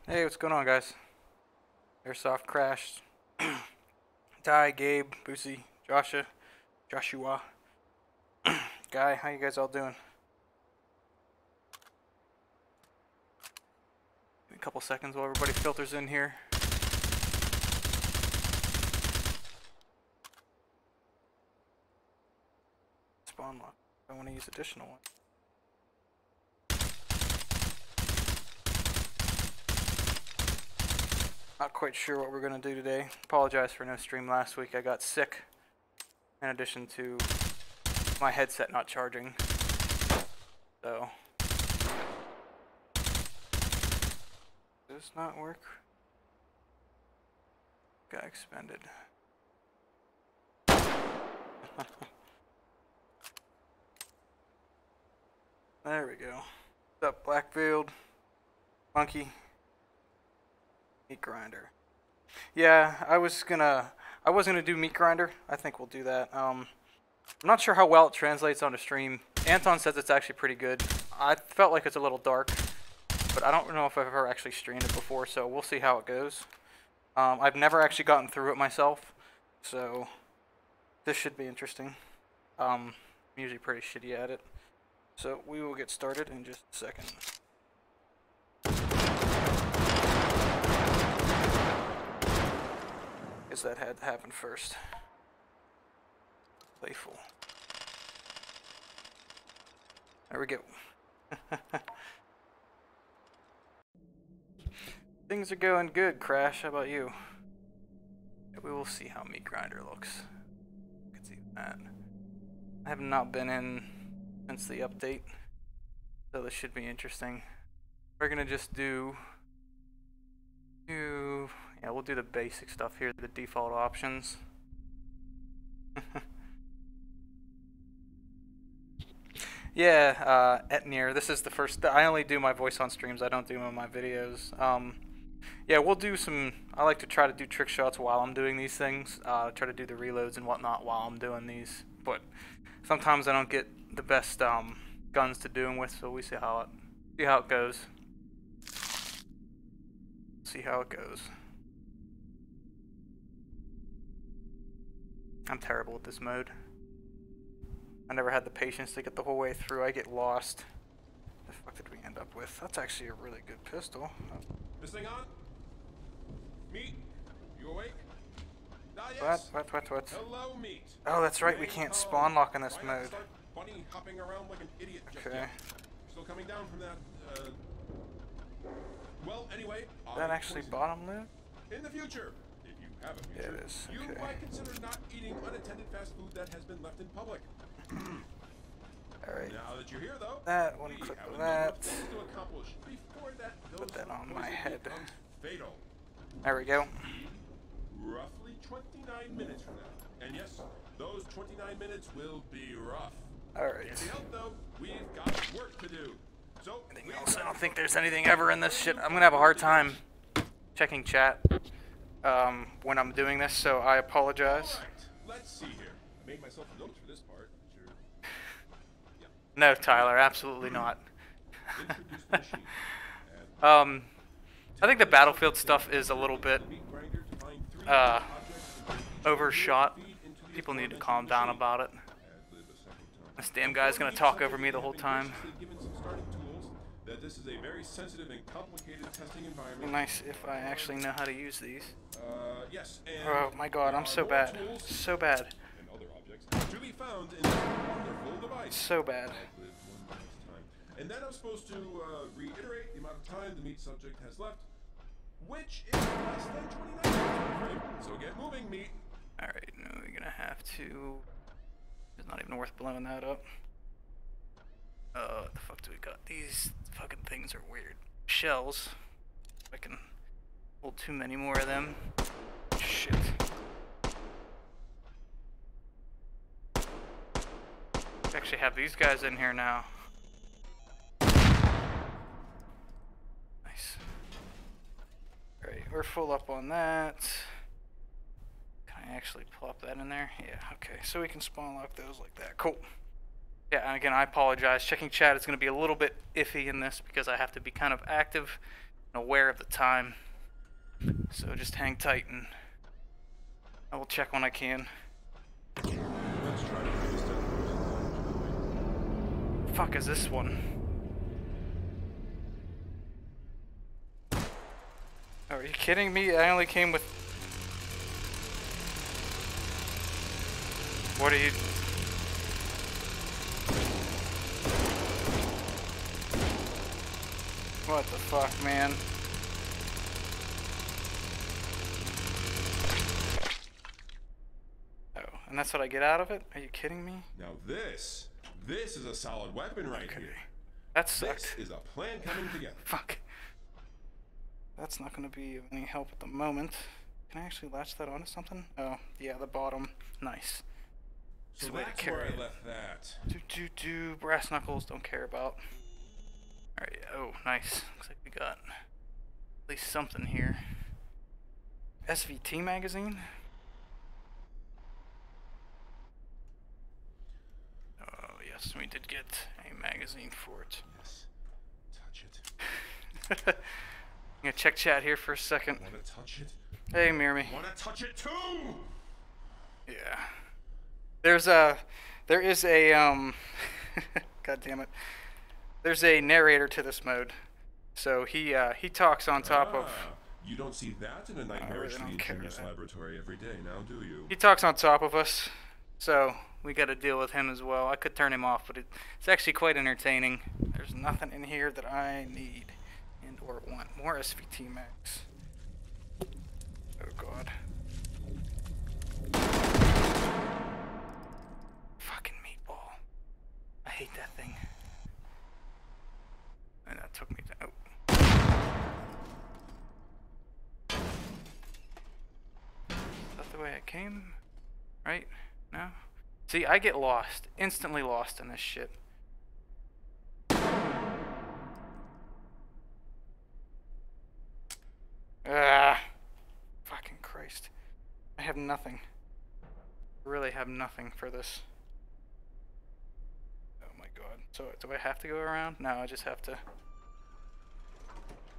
Hey, what's going on, guys? Airsoft crashed. Ty, Gabe, Boosie, Joshua, Guy, how you guys all doing? Give me a couple seconds while everybody filters in here. Spawn lock. I want to use additional one. Not quite sure what we're gonna do today. Apologize for no stream last week. I got sick. In addition to my headset not charging. So does this not work? Got expended. There we go. What's up, Blackfield? Monkey? Meat grinder. Yeah, I was gonna do meat grinder. I think we'll do that. I'm not sure how well it translates on a stream. Anton says it's actually pretty good. I felt like it's a little dark, but I don't know if I've ever actually streamed it before, so we'll see how it goes. I've never actually gotten through it myself, so this should be interesting. I'm usually pretty shitty at it. So we will get started in just a second. Guess that had to happen first. Playful. There we go. Things are going good, Crash. How about you? We will see how Meat Grinder looks. You can see that. I have not been in since the update, so this should be interesting. We're gonna just do yeah, we'll do the basic stuff here, the default options. Yeah, Etnir, this is the first, I only do my voice on streams, I don't do them on my videos. Yeah, we'll do some, I like to try to do trick shots while I'm doing these things, try to do the reloads and whatnot while I'm doing these, but sometimes I don't get the best guns to do them with, so we see how it goes. See how it goes. I'm terrible at this mode. I never had the patience to get the whole way through. I get lost. What the fuck did we end up with? That's actually a really good pistol. This thing on? Meat? You awake? Ah, yes. What? Hello, Meat. Oh, that's right. We can't spawn lock in this Why not mode. start bunny hopping around like an idiot just Okay. yet? Still coming down from that, well, anyway, Is that actually bottom loot? in the future, if you have a future, Yeah, it is. you Okay. might consider not eating unattended fast food that has been left in public. Alright. Now that you're here, though, That one, we click have a that. number of things to accomplish before Put that on my head. becomes fatal. There we go. Roughly 29 minutes from now. And yes, those 29 minutes will be rough. Alright. Can't be helped though, we've got work to do. So, Anything else? I don't think there's anything ever in this shit. I'm gonna have a hard time checking chat when I'm doing this, so I apologize. Alright, let's see here. I made myself notes for this part. Sure. Yeah. No, Tyler, absolutely not. Introduce the machine. I think the Battlefield stuff is a little bit overshot. People need to calm down about it. This damn guy's gonna talk over me the whole time. That this is a very sensitive and complicated testing It'd be environment. nice if I actually know how to use these. Yes, and Oh my god, I'm so bad. So bad. and other objects to be found in this wonderful device. So bad. And then I'm supposed to reiterate the amount of time the meat subject has left, which is less than 29 minutes. So get moving, meat. Alright, now we're gonna have to... It's not even worth blowing that up. What the fuck do we got? These fucking things are weird. Shells. I can hold too many more of them. Shit. We actually have these guys in here now. Nice. Alright, we're full up on that. Can I actually plop that in there? Yeah, okay. So we can spawn lock those like that. Cool. Yeah, and again, I apologize. Checking chat is going to be a little bit iffy in this because I have to be kind of active aware of the time. So just hang tight and I will check when I can. Let's try to bring this down to shall we? Fuck is this one? Oh, are you kidding me? I only came with... What are you... What the fuck, man? Oh, and that's what I get out of it? Are you kidding me? Now this is a solid weapon right here. That sucked. This is a plan coming together. Fuck. That's not gonna be of any help at the moment. Can I actually latch that onto something? Oh, yeah, the bottom. Nice. So Way to that's carry where I it. left that. Brass knuckles, don't care about. Alright, oh, nice. Looks like we got at least something here. SVT magazine? Oh, yes, we did get a magazine for it. Yes. Touch it. I'm gonna check chat here for a second. Wanna touch it? Hey, Mirmy. Wanna touch it too? Yeah. There is a, God damn it. There's a narrator to this mode. So he talks on top of... You don't see that in a nightmarishly ingenious laboratory every day now, do you? He talks on top of us. So we gotta deal with him as well. I could turn him off, but it's actually quite entertaining. There's nothing in here that I need and or want. More SVT max. Oh god. Fucking meatball. I hate that thing. And that took me down. Oh. Is that the way I came? Right? No? See, I get lost. Instantly lost in this shit. Ah. Fucking Christ. I have nothing. I really have nothing for this. Oh my god. So, do I have to go around? No, I just have to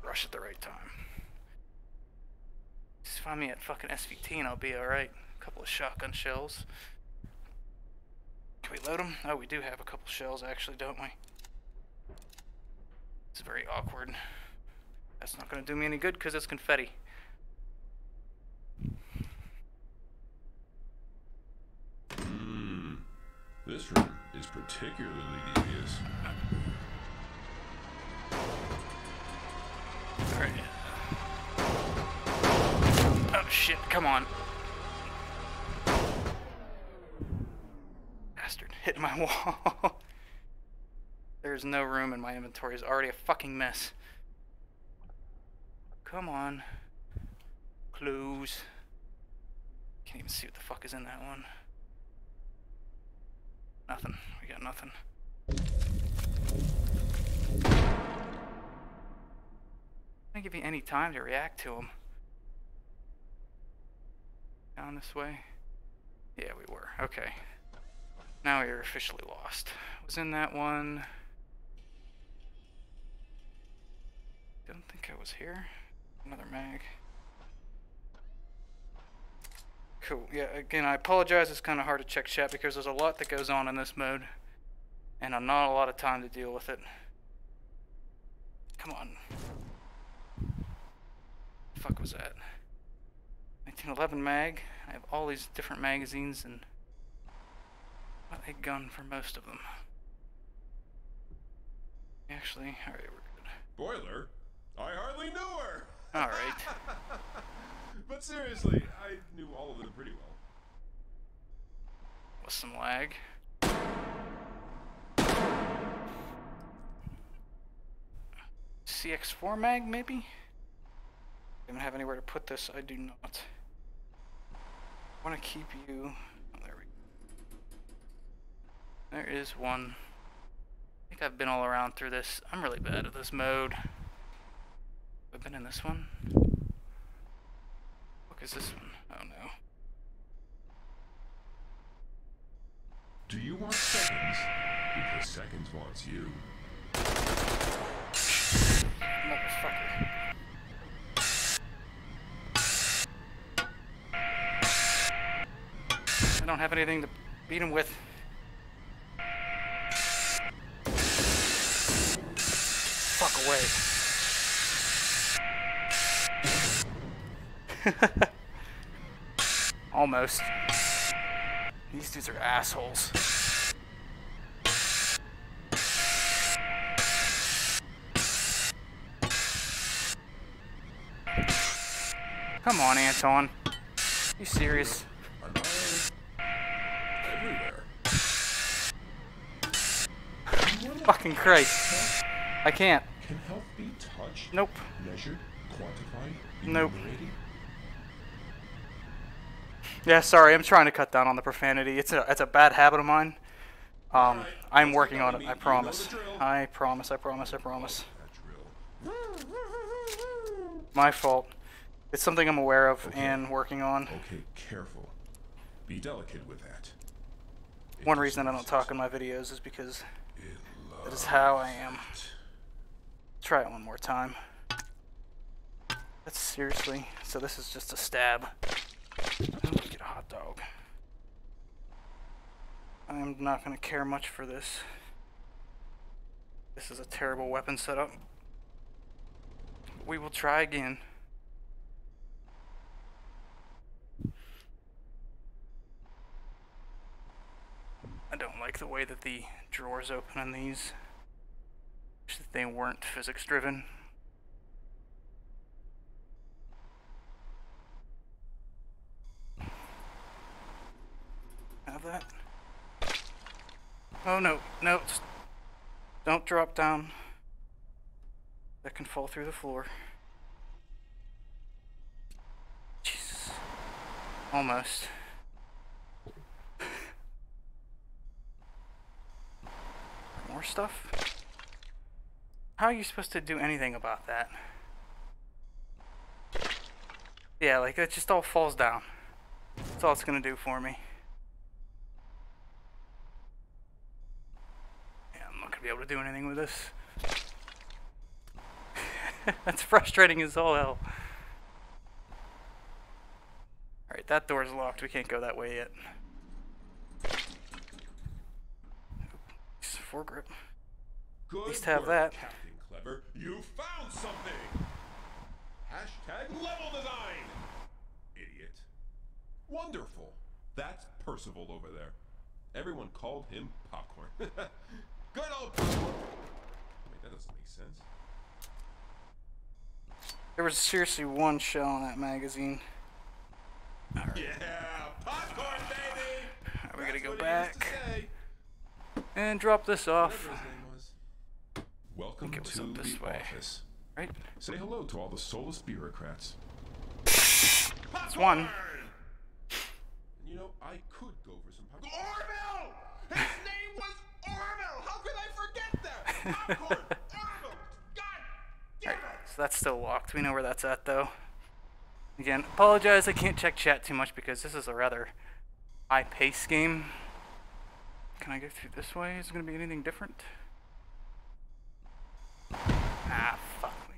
rush at the right time. Just find me at fucking SVT and I'll be alright. A couple of shotgun shells. Can we load them? Oh, we do have a couple shells actually, don't we? It's very awkward. That's not going to do me any good because it's confetti. This room is particularly devious. Alright. Oh shit, come on. Bastard, hitting my wall. There's no room in my inventory. It's already a fucking mess. Come on. Close. Can't even see what the fuck is in that one. Nothing. We got nothing. I didn't give you any time to react to him. Down this way? Yeah, we were. Okay. Now we are officially lost. Was in that one. Don't think I was here. Another mag. Cool. Yeah, again, I apologize. It's kind of hard to check chat because there's a lot that goes on in this mode. And I'm not a lot of time to deal with it. Come on. The fuck was that? 1911 mag. I have all these different magazines and a gun for most of them. Actually, alright, we're good. Boiler? I hardly knew her! Alright. But seriously, I knew all of them pretty well. With some lag. CX4 mag, maybe? I don't have anywhere to put this. I do not. I want to keep you. Oh, there we go. There is one. I think I've been all around through this. I'm really bad at this mode. I've been in this one. What is this one? Oh no. Do you want seconds? Because seconds wants you. Motherfucker. don't have anything to beat him with. Fuck away. Almost. These dudes are assholes. Come on, Anton. You serious? Everywhere. Fucking Christ. I can't. Can health be touched? Nope. Measured? Quantified? Nope. Enumerated? Yeah, sorry, I'm trying to cut down on the profanity. It's a bad habit of mine. I'm working on it, I promise. I promise. That drill. My fault. It's something I'm aware of and working on. Okay, careful. Be delicate with that. One reason I don't talk in my videos is because It that is how I am. it. Try it one more time. That's seriously. So this is just a stab. Oh, get a hot dog. I'm not going to care much for this. This is a terrible weapon setup. We will try again. I don't like the way that the drawers open on these. Wish that they weren't physics driven. Have that? Oh no, no, just don't drop down. That can fall through the floor. Jesus. Almost. More stuff? How are you supposed to do anything about that? Yeah, like it just all falls down. That's all it's gonna do for me. Yeah, I'm not gonna be able to do anything with this. That's frustrating as all hell. Alright, that door's locked. We can't go that way yet. Foregrip. Good At least have work, that. Captain Clever. You found something. Hashtag level design. Idiot. Wonderful. That's Percival over there. Everyone called him Popcorn. Good old Popcorn. Wait, that doesn't make sense. There was seriously one shell in that magazine. Alright. Yeah, Popcorn, baby. Alright, we gotta go That's what he used to back. say. And drop this off. Whatever his name was. Welcome it was to up this the way. office. Right? Say hello to all the soulless bureaucrats. That's one. Popcorn! You know, I could go for some popcorn. Orville! His name was Orville! How could I forget that? Popcorn! Orville! God damn it! Alright, so that's still locked. We know where that's at though. Again, apologize I can't check chat too much because this is a rather high-paced game. Can I go through this way? Is it gonna be anything different? Ah, fuck me.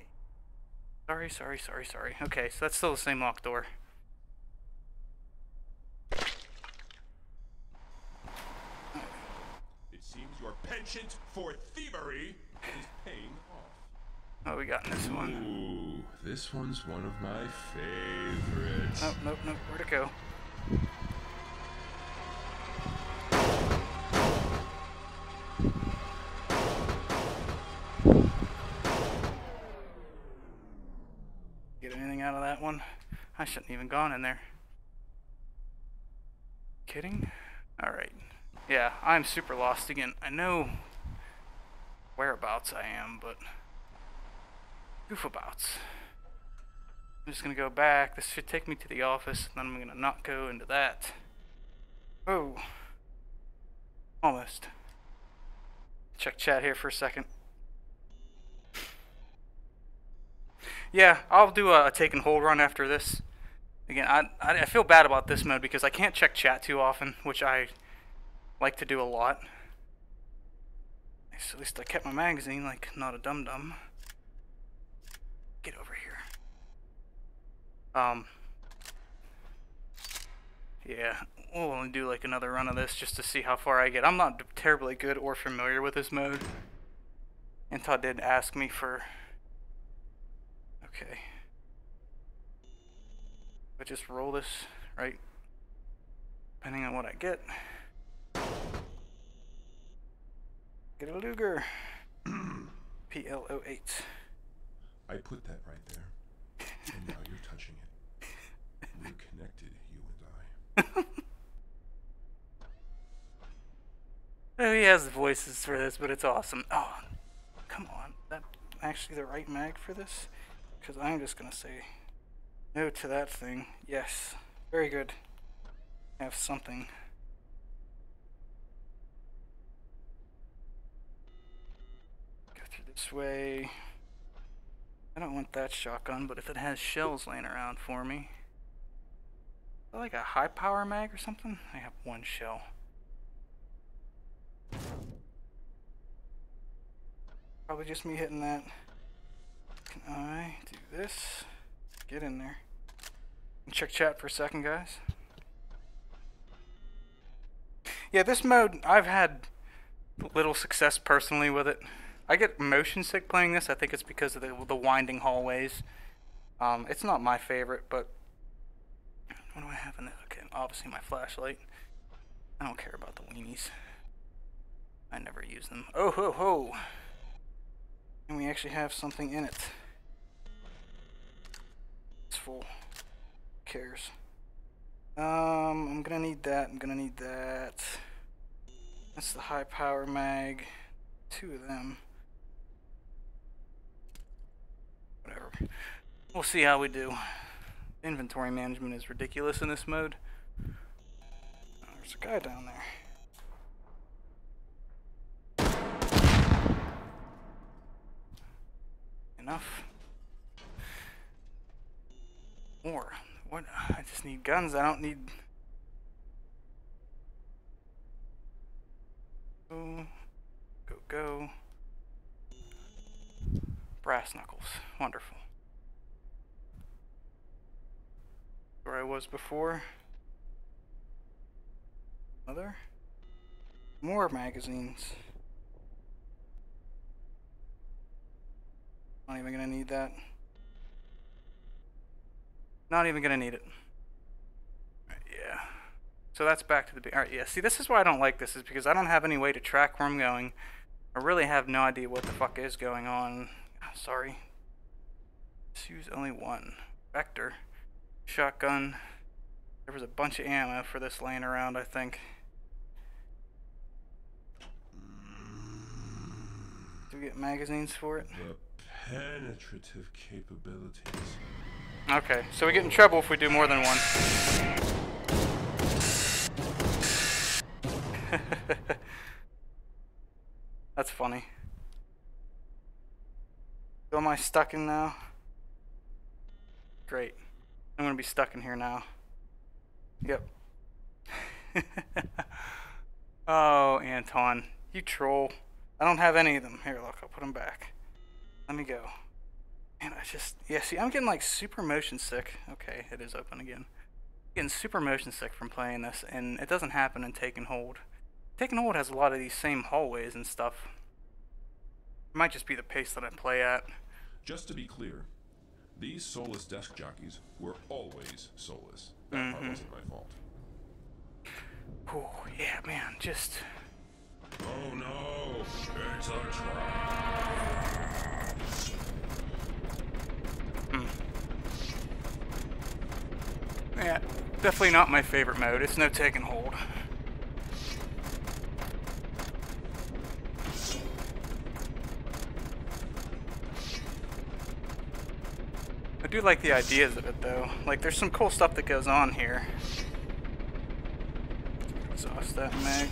Sorry. Okay, so that's still the same locked door. It seems your penchant for thievery is paying off. Oh, we got in this one. Ooh, this one's one of my favorites. Nope. Where'd it go? Get anything out of that one? I shouldn't even gone in there. Kidding? Alright. Yeah, I'm super lost again. I know whereabouts I am, but goofabouts. I'm just gonna go back. This should take me to the office, and then I'm gonna not go into that. Oh. Almost. Check chat here for a second. Yeah, I'll do a take and hold run after this. Again, I feel bad about this mode because I can't check chat too often, which I like to do a lot. At least I kept my magazine like not a dum-dum. Get over here. Yeah, we'll only do like another run of this just to see how far I get. I'm not terribly good or familiar with this mode. And Todd did ask me for... Okay. I just roll this, right? Depending on what I get. Get a Luger. PL08. I put that right there. And now you're touching it. We're connected, you and I. Oh, he has the voices for this, but it's awesome. Oh, come on. That actually the right mag for this? Because I'm just going to say no to that thing. Yes. Very good. Have something. Go through this way. I don't want that shotgun, but if it has shells laying around for me. Is that like a high power mag or something? I have one shell. Probably just me hitting that. Can I do this? Get in there. Check chat for a second, guys. Yeah, this mode, I've had little success personally with it. I get motion sick playing this. I think it's because of the winding hallways. It's not my favorite, but what do I have in it? Okay, obviously my flashlight. I don't care about the weenies. I never use them. Oh ho ho! And we actually have something in it. It's full. Who cares? I'm gonna need that. I'm gonna need that. That's the high power mag. 2 of them. Whatever. We'll see how we do. Inventory management is ridiculous in this mode. Oh, there's a guy down there. Enough. More. What? I just need guns. I don't need... Go. Go, go. Brass knuckles. Wonderful. Where I was before. Other? More magazines. Not even gonna need that. Not even gonna need it. Right, yeah. So that's back to the... Alright, yeah. See, this is why I don't like this, is because I don't have any way to track where I'm going. I really have no idea what the fuck is going on. Sorry. Let's use only one. Vector. Shotgun. There was a bunch of ammo for this laying around, I think. Do we get magazines for it? The penetrative capabilities. Okay, so we get in trouble if we do more than one. That's funny. So am I stuck in now? Great. I'm gonna be stuck in here now. Yep. Oh, Anton, you troll. I don't have any of them. Here, look, I'll put them back. Let me go. And I just, yeah, see, I'm getting like super motion sick. Okay, it is open again. Getting super motion sick from playing this, and it doesn't happen in Taken Hold. Taken Hold has a lot of these same hallways and stuff. It might just be the pace that I play at. Just to be clear, these soulless desk jockeys were always soulless. That part wasn't my fault. Oh, yeah, man, just... Oh no, it's a trap. Yeah, definitely not my favorite mode. It's no Taken Hold. I do like the ideas of it, though. Like, there's some cool stuff that goes on here. Exhaust that mag.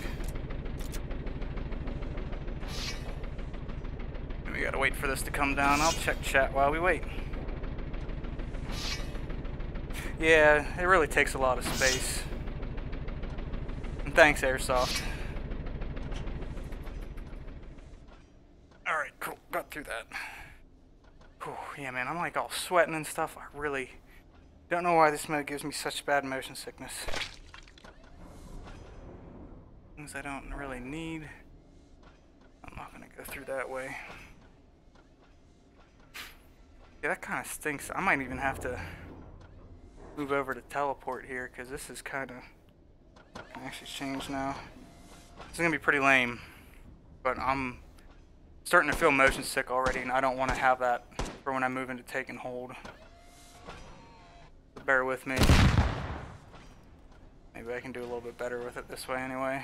And we gotta wait for this to come down. I'll check chat while we wait. Yeah, it really takes a lot of space. And thanks, Airsoft. Alright, cool. Got through that. Whew, yeah, man, I'm like all sweating and stuff. I really don't know why this mode gives me such bad motion sickness. things I don't really need. I'm not gonna go through that way. Yeah, that kind of stinks. I might even have to move over to teleport here because this is kind of... I can actually change now. This is gonna be pretty lame, but I'm starting to feel motion sick already, and I don't want to have that for when I move into take and hold. So bear with me. Maybe I can do a little bit better with it this way anyway.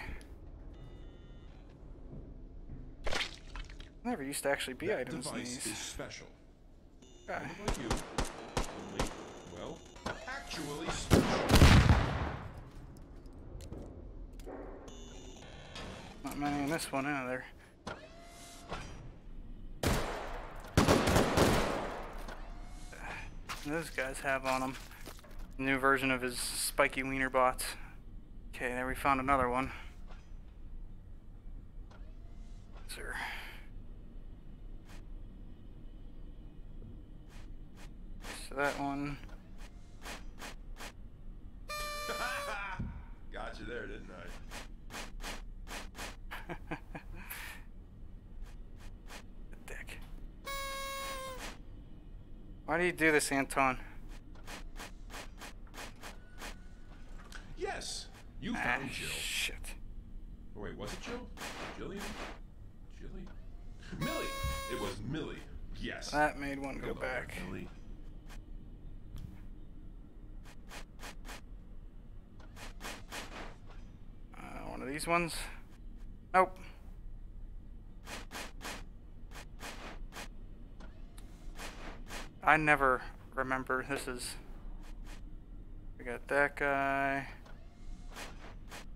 Never used to actually be items in these. Is special. Okay. Like you, only, well, actually special. Not many in this one either. Those guys have on them. New version of his spiky wiener bots. Okay, there we found another one. Sir. So that one. Got you there, didn't I? The dick. Why do you do this, Anton? Yes, you found Jill. Shit. Oh, wait, was it Jill? Jillian? Jilly? Millie! It was Millie. Yes. That made one go Hello, back. Millie. One of these ones? Nope. I never remember. This is... We got that guy.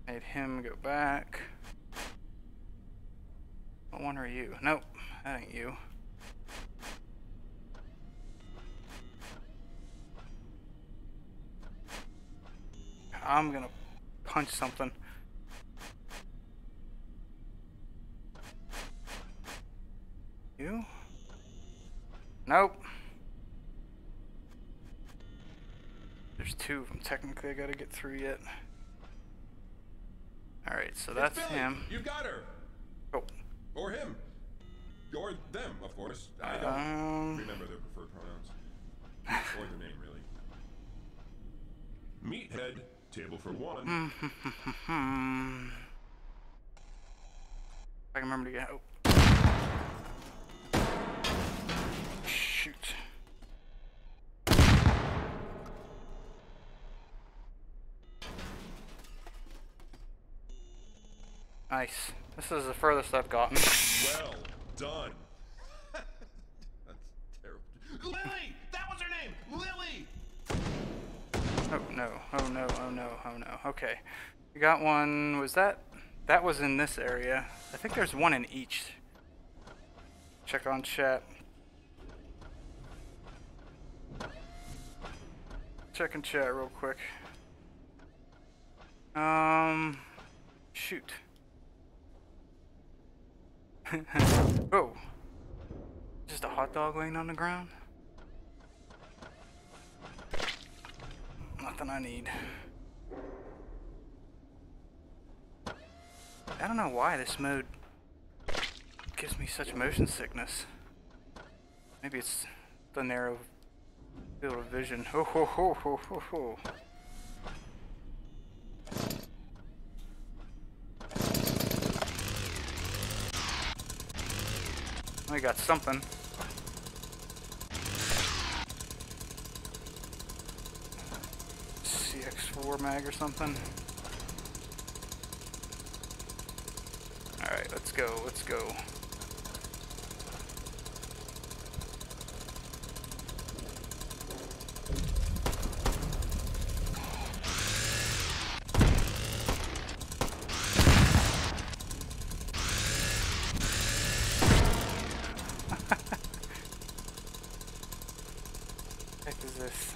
Made him go back. What one are you? Nope, that ain't you. I'm gonna punch something. You? Nope. There's two of them technically I gotta get through yet. Alright, so that's Billy. him. You got her. Oh. Or him. Or them, of course. I don't remember their preferred pronouns. Or their name, really. Meathead, table for one. I can remember to get... Oh. Shoot. Nice. This is the furthest I've gotten. Well done. That's terrible. Lily! That was her name! Lily! Oh no, oh no, oh no, oh no. Okay. We got one. Was that? That was in this area. I think there's one in each. Check on chat. Checking chat real quick. Shoot. Oh. Just a hot dog laying on the ground? Nothing I need. I don't know why this mode gives me such motion sickness. Maybe it's the narrow field of vision. Ho ho ho ho ho ho. I got something. CX4 mag or something. Alright, let's go, let's go.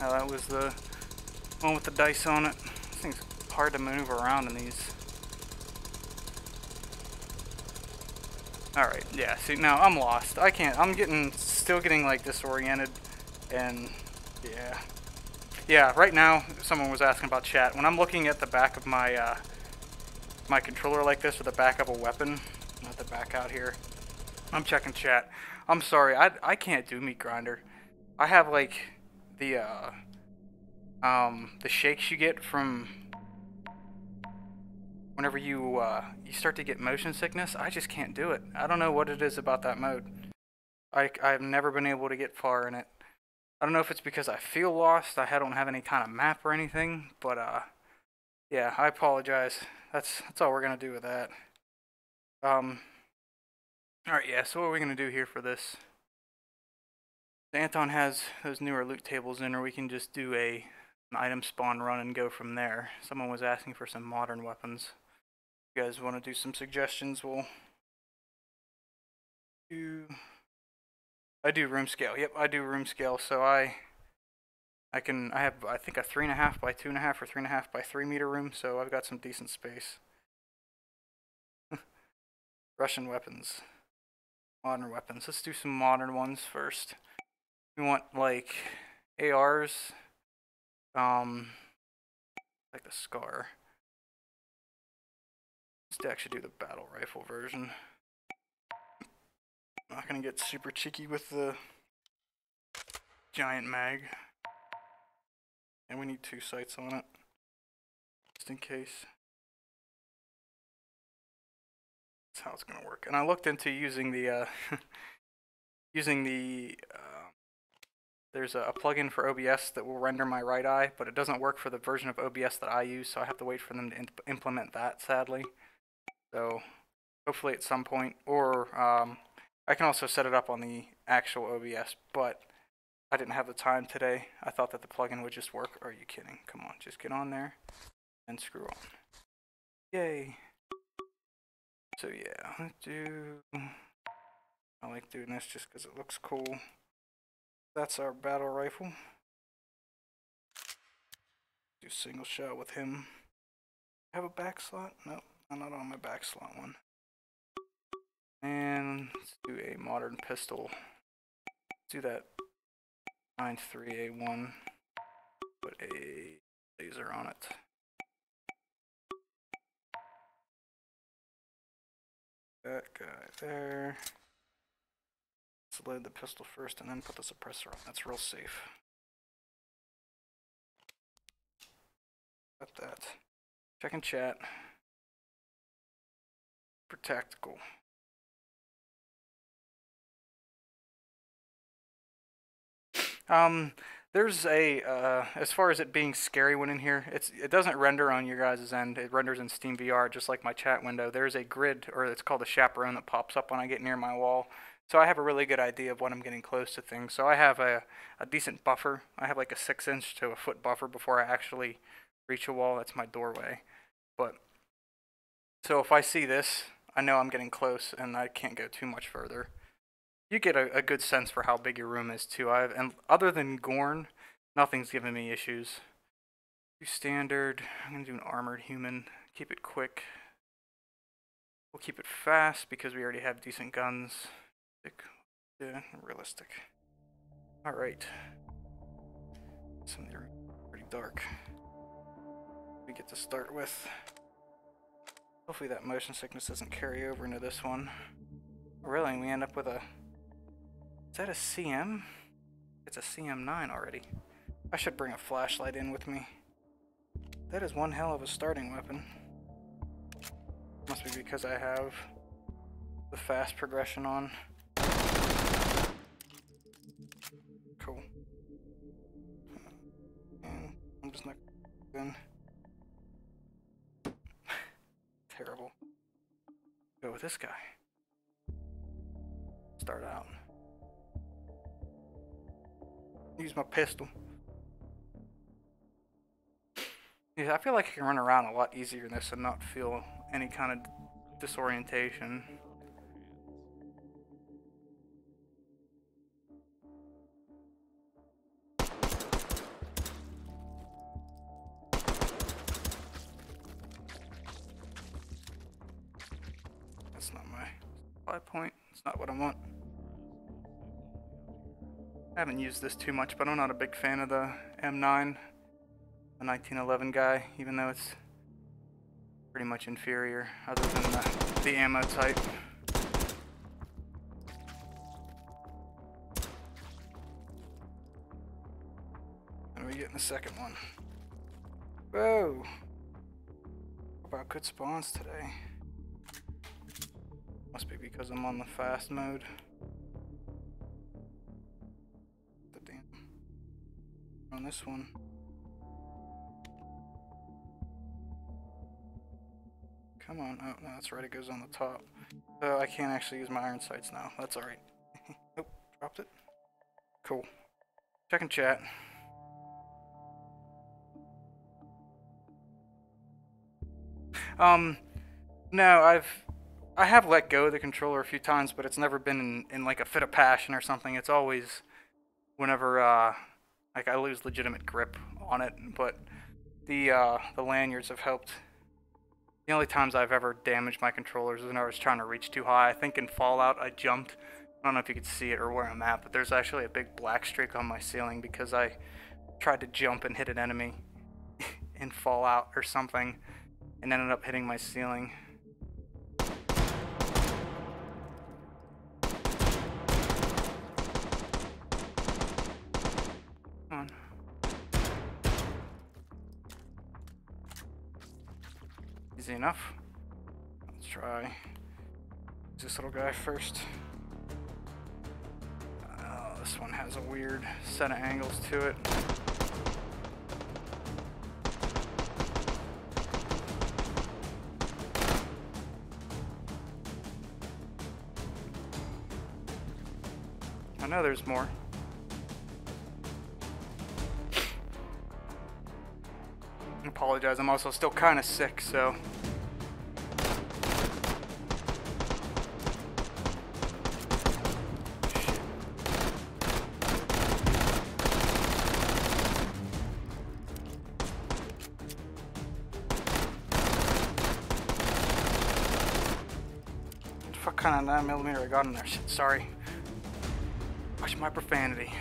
Oh, that was the one with the dice on it. This thing's hard to maneuver around in these. Alright, yeah, see, now I'm lost. I can't, still getting like disoriented, and yeah. Yeah, right now, someone was asking about chat. When I'm looking at the back of my my controller like this with the back of a weapon. Not the back out here. I'm checking chat. I'm sorry, I can't do meat grinder. I have like the shakes you get from whenever you start to get motion sickness. I just can't do it. I don't know what it is about that mode. I've never been able to get far in it. I don't know if it's because I feel lost. I don't have any kind of map or anything, but yeah, I apologize. That's all we're gonna do with that. Alright, yeah, so what are we gonna do here for this? Anton has those newer loot tables in, or we can just do an item spawn run and go from there. Someone was asking for some modern weapons. If you guys want to do some suggestions, we'll do... I do room scale. Yep, I do room scale, so I have, I think, a 3.5 by 2.5 or 3.5 by 3 meter room, so I've got some decent space. Russian weapons. Modern weapons. Let's do some modern ones first. We want, like, ARs. Like the Scar. Let's actually do the battle rifle version. I'm not gonna get super cheeky with the giant mag. And we need 2 sights on it. Just in case. That's how it's gonna work. And I looked into using the there's a plugin for OBS that will render my right eye, but it doesn't work for the version of OBS that I use, so I have to wait for them to implement that, sadly. So hopefully at some point, or I can also set it up on the actual OBS, but I didn't have the time today. I thought that the plugin would just work. Are you kidding? Come on, just get on there and screw on. Yay. So yeah, let's do... I like doing this just because it looks cool. That's our battle rifle. Do single shot with him. Have a back slot? No, I'm not on my back slot one. And let's do a modern pistol. Let's do that 9.3A1. Put a laser on it. That guy there. Let's load the pistol first and then put the suppressor on. That's real safe. Got that. Checking chat. For tactical. There's a, as far as it being scary when in here, it doesn't render on your guys' end. It renders in Steam VR, just like my chat window. There's a grid, or it's called a chaperone, that pops up when I get near my wall. So I have a really good idea of when I'm getting close to things. So I have a decent buffer. I have like a 6-inch to a foot buffer before I actually reach a wall. That's my doorway. But, so if I see this, I know I'm getting close and I can't go too much further. You get a good sense for how big your room is too. And other than Gorn, nothing's giving me issues. Do standard. I'm gonna do an armored human. Keep it quick. We'll keep it fast because we already have decent guns. Yeah, realistic. All right. Some of them are pretty dark. We get to start with. Hopefully that motion sickness doesn't carry over into this one. Really, we end up with a. Is that a CM? It's a CM9 already. I should bring a flashlight in with me. That is one hell of a starting weapon. Must be because I have the fast progression on. Cool. And I'm just not in. Terrible. Go with this guy. Start out. Use my pistol. Yeah, I feel like I can run around a lot easier in this and not feel any kind of disorientation. That's not my 5-point. It's not what I want. I haven't used this too much, but I'm not a big fan of the M9, the 1911 guy, even though it's pretty much inferior, other than the ammo type. And we get in the second one. Whoa! About good spawns today. Must be because I'm on the fast mode. The damn. On this one. Come on. Oh, no, that's right. It goes on the top. So I can't actually use my iron sights now. That's alright. Oh, dropped it. Cool. Checking chat. No, I have let go of the controller a few times, but it's never been in like a fit of passion or something. It's always whenever like I lose legitimate grip on it. But the lanyards have helped. The only times I've ever damaged my controllers is when I was trying to reach too high. I think in Fallout I jumped. I don't know if you could see it or where I'm at, but there's actually a big black streak on my ceiling because I tried to jump and hit an enemy in Fallout or something and ended up hitting my ceiling. Come on. Easy enough. Let's try this little guy first. This one has a weird set of angles to it. I know there's more. I apologize, I'm also still kind of sick, so. What kind of 9mm I got in there? Shit, sorry. Watch my profanity.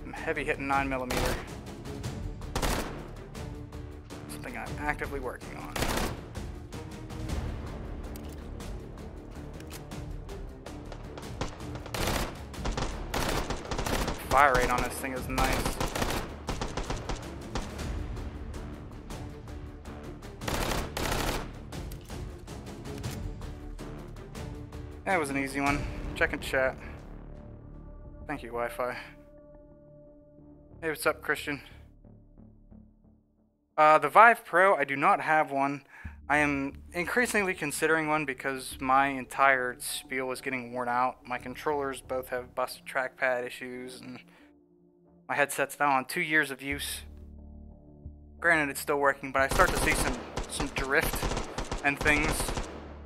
I'm heavy hitting 9mm. Something I'm actively working on. Fire rate on this thing is nice. That was an easy one. Checking chat. Thank you, Wi-Fi. Hey, what's up, Christian? The Vive Pro, I do not have one. I am increasingly considering one because my entire spiel is getting worn out. My controllers both have busted trackpad issues, and my headset's now on 2 years of use. Granted, it's still working, but I start to see some drift and things,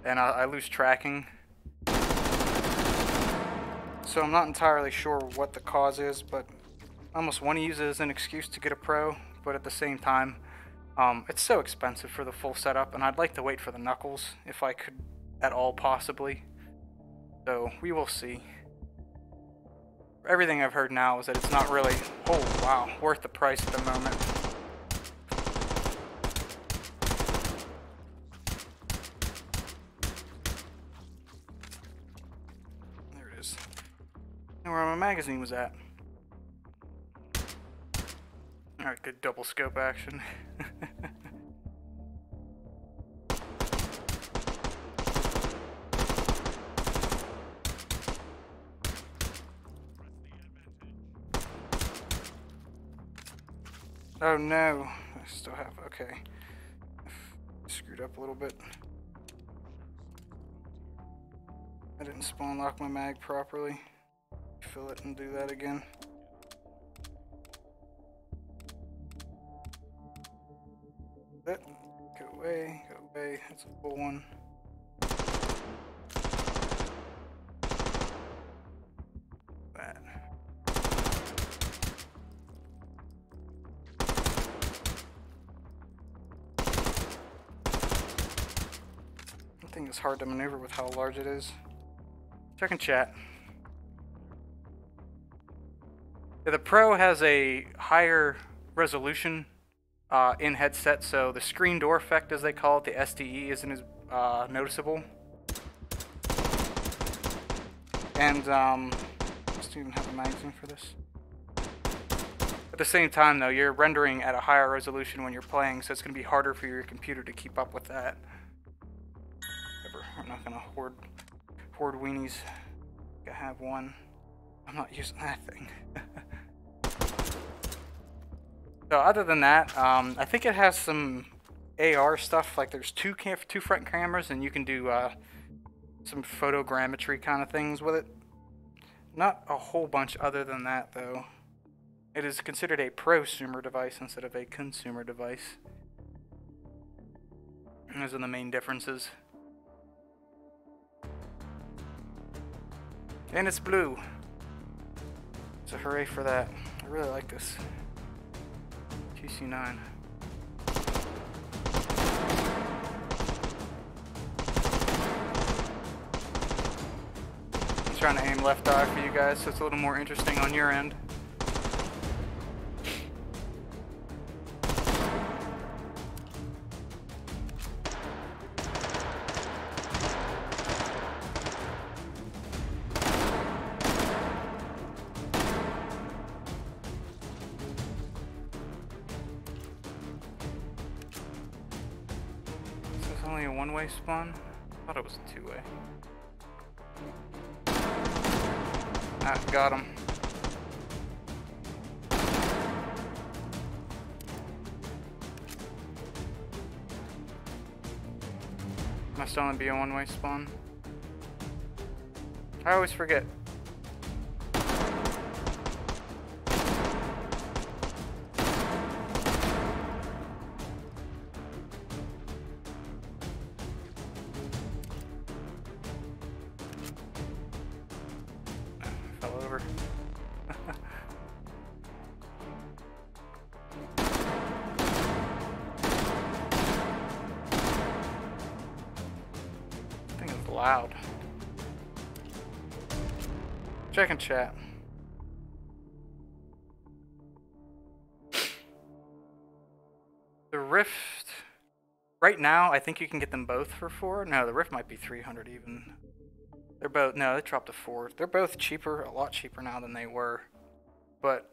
and I lose tracking. So I'm not entirely sure what the cause is, but I almost want to use it as an excuse to get a Pro, but at the same time, it's so expensive for the full setup, and I'd like to wait for the knuckles, if I could at all possibly. So, we will see. Everything I've heard now is that it's not really, oh wow, worth the price at the moment. There it is. And where my magazine was at. Alright, good double scope action. Oh no, I still have, okay. Screwed up a little bit. I didn't spawn lock my mag properly. Fill it and do that again. That. Go away, that's a full one. That. That thing is hard to maneuver with how large it is. Checking chat. Yeah, the Pro has a higher resolution in headset, so the screen door effect, as they call it, the SDE, isn't as noticeable. And just even have a magazine for this. At the same time, though, you're rendering at a higher resolution when you're playing, so it's going to be harder for your computer to keep up with that. Whatever. I'm not going to hoard weenies. I have one. I'm not using that thing. So other than that, I think it has some AR stuff. Like there's two front cameras, and you can do some photogrammetry kind of things with it. Not a whole bunch other than that, though. It is considered a prosumer device instead of a consumer device. Those are the main differences. And it's blue. So hooray for that. I really like this. TC9. I'm trying to aim left eye for you guys so it's a little more interesting on your end. Only a one-way spawn? I thought it was a two-way. Ah, got him. Must only be a one-way spawn. I always forget. Fell over. Thing is loud. Checking chat. The Rift, right now, I think you can get them both for $4. No, the Rift might be 300 even. They're both, no, they dropped to $4. They're both cheaper, a lot cheaper now than they were. But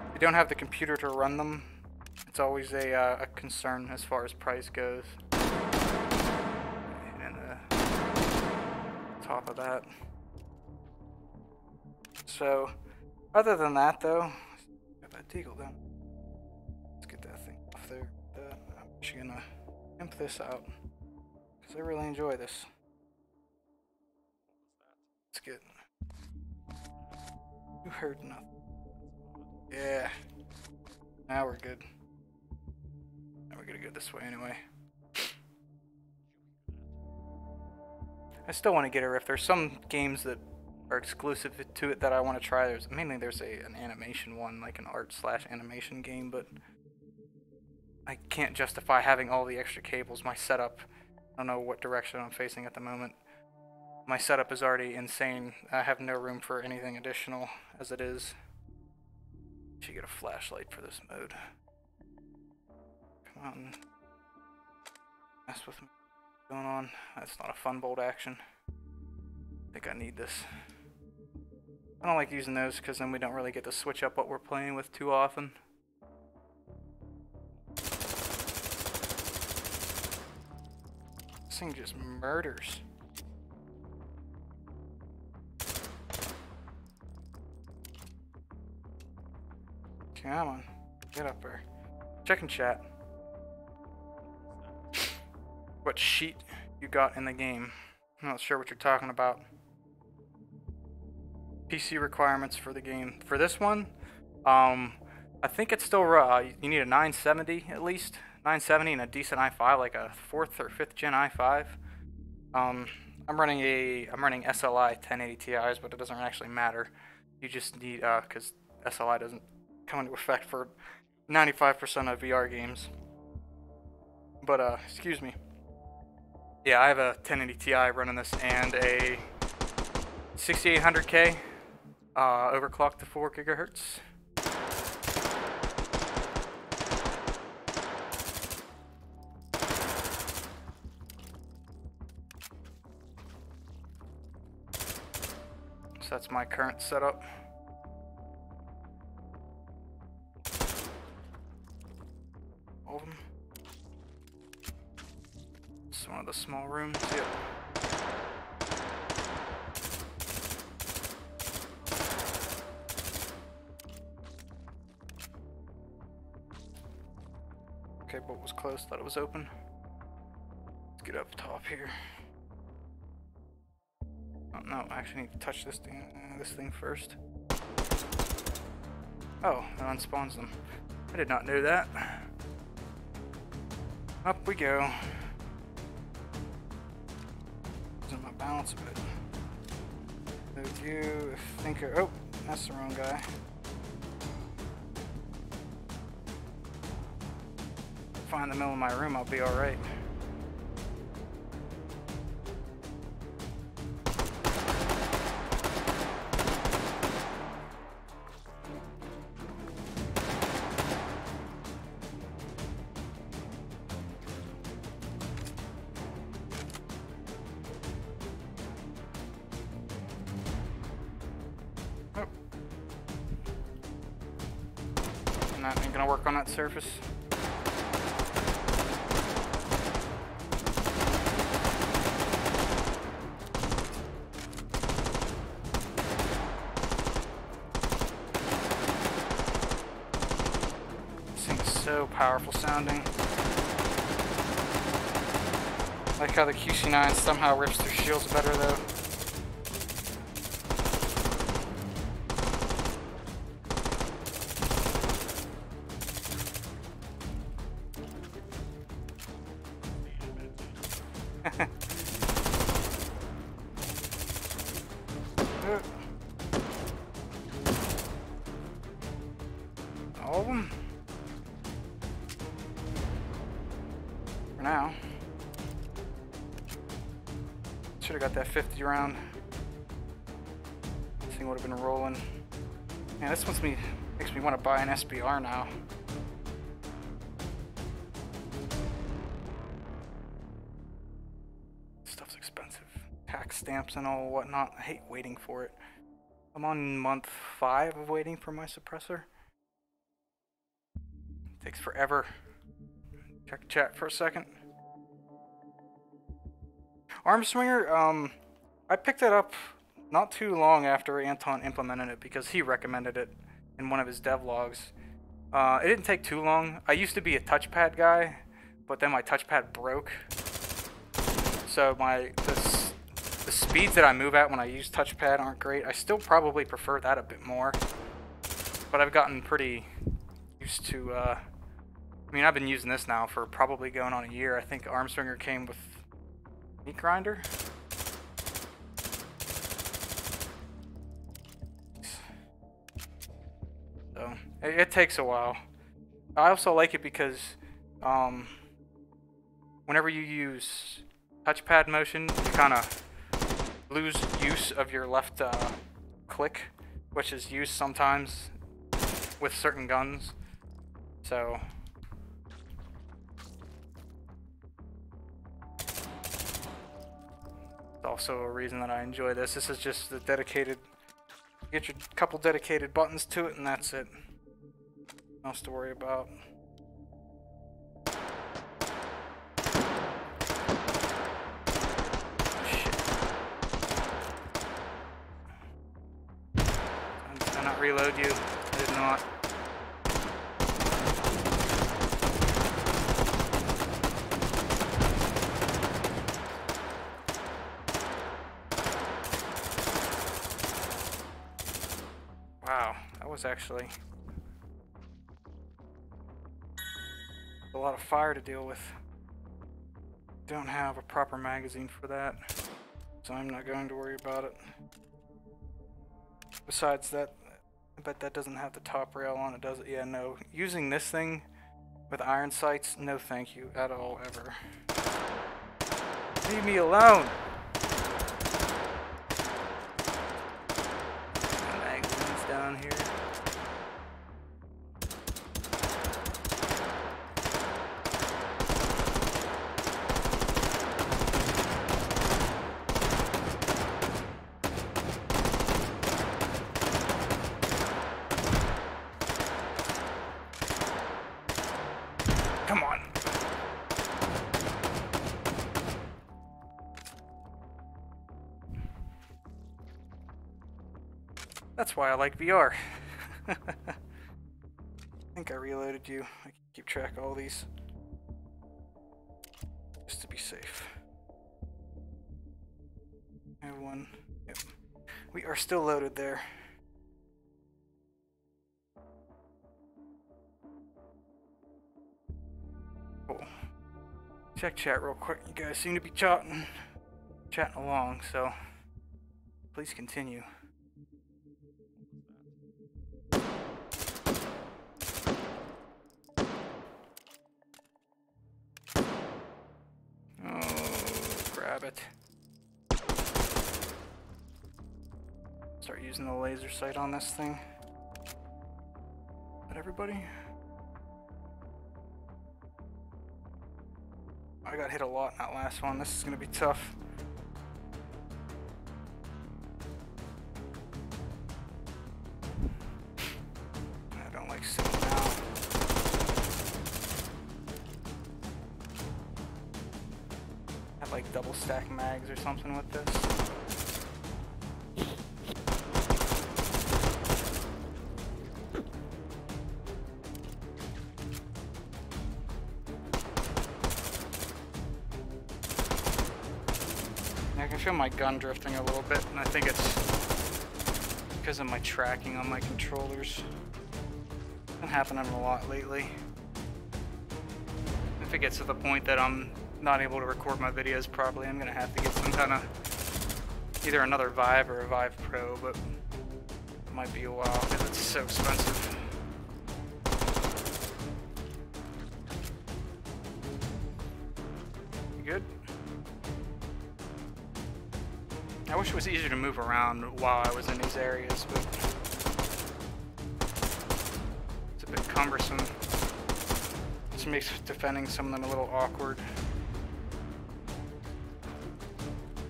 if you don't have the computer to run them, it's always a concern as far as price goes. And top of that. So, other than that though, got that deagle down. Get that thing off there. I'm actually gonna imp this out because I really enjoy this. Let's get. You heard nothing. Yeah. Now we're good. Now we're gonna go this way anyway. I still want to get her if there's some games that are exclusive to it that I want to try. There's an animation one, like an art/animation game, but I can't justify having all the extra cables. My setup, I don't know what direction I'm facing at the moment. My setup is already insane. I have no room for anything additional as it is. Should get a flashlight for this mode. Come on. Mess with me. What's going on? That's not a fun bolt action. I think I need this. I don't like using those because then we don't really get to switch up what we're playing with too often. This thing just murders. Come on, get up there. Checking chat. What sheet you got in the game? I'm not sure what you're talking about. PC requirements for the game. For this one, I think it's still raw. You need a 970 at least. 970 and a decent i5, like a 4th or 5th gen i5. I'm running SLI 1080 Ti's, but it doesn't actually matter. You just need, because SLI doesn't come into effect for 95% of VR games. But, excuse me. Yeah, I have a 1080 Ti running this and a 6800K, overclocked to 4 gigahertz. So that's my current setup. All of them. It's one of the small rooms. Yep. Okay, bolt was closed. Thought it was open. Let's get up top here. Oh, no, I actually need to touch this thing first. Oh, it unspawns them. I did not know that. Up we go. Losing my balance a bit. Move you, thinker. Oh, that's the wrong guy. Find the middle of my room, I'll be alright. Oh. Not ain't gonna work on that surface. So powerful sounding. Like how the QC9 somehow rips through shields better though. All of them? For now. Should have got that 50 round. This thing would have been rolling. Man, this makes me want to buy an SBR now. Stuff's expensive. Tax stamps and all whatnot. I hate waiting for it. I'm on month 5 of waiting for my suppressor. Takes forever. Check chat for a second. Arm Swinger, I picked it up not too long after Anton implemented it because he recommended it in one of his devlogs. It didn't take too long. I used to be a touchpad guy, but then my touchpad broke. So the speeds that I move at when I use touchpad aren't great. I still probably prefer that a bit more, but I've gotten pretty used to, I mean, I've been using this now for probably going on a year. I think Arm Swinger came with meat grinder. So it takes a while. I also like it because whenever you use touchpad motion, you kind of lose use of your left click, which is used sometimes with certain guns. So it's also a reason that I enjoy this. This is just the dedicated, you get your couple dedicated buttons to it and that's it. Nothing else to worry about. Did I not reload you? I did not. Wow, that was actually a lot of fire to deal with. Don't have a proper magazine for that, so I'm not going to worry about it. Besides that, I bet that doesn't have the top rail on it, does it? Yeah, no. Using this thing with iron sights, no thank you at all, ever. Leave me alone! That's why I like VR. I think I reloaded you. I can keep track of all these. Just to be safe. I have one. Yep. We are still loaded there. Cool. Check chat real quick. You guys seem to be chatting along, so please continue. Oh, grab it. Start using the laser sight on this thing. But everybody? I got hit a lot in that last one. This is gonna be tough. I don't like sitting down. Have like double stack mags or something with this. I can feel my gun drifting a little bit, and I think it's because of my tracking on my controllers. It's been happening a lot lately. If it gets to the point that I'm not able to record my videos properly, I'm gonna have to get some kind of either another Vive or a Vive Pro, but it might be a while because it's so expensive. You good? I wish it was easier to move around while I was in these areas, but it's a bit cumbersome. This makes defending some of them a little awkward.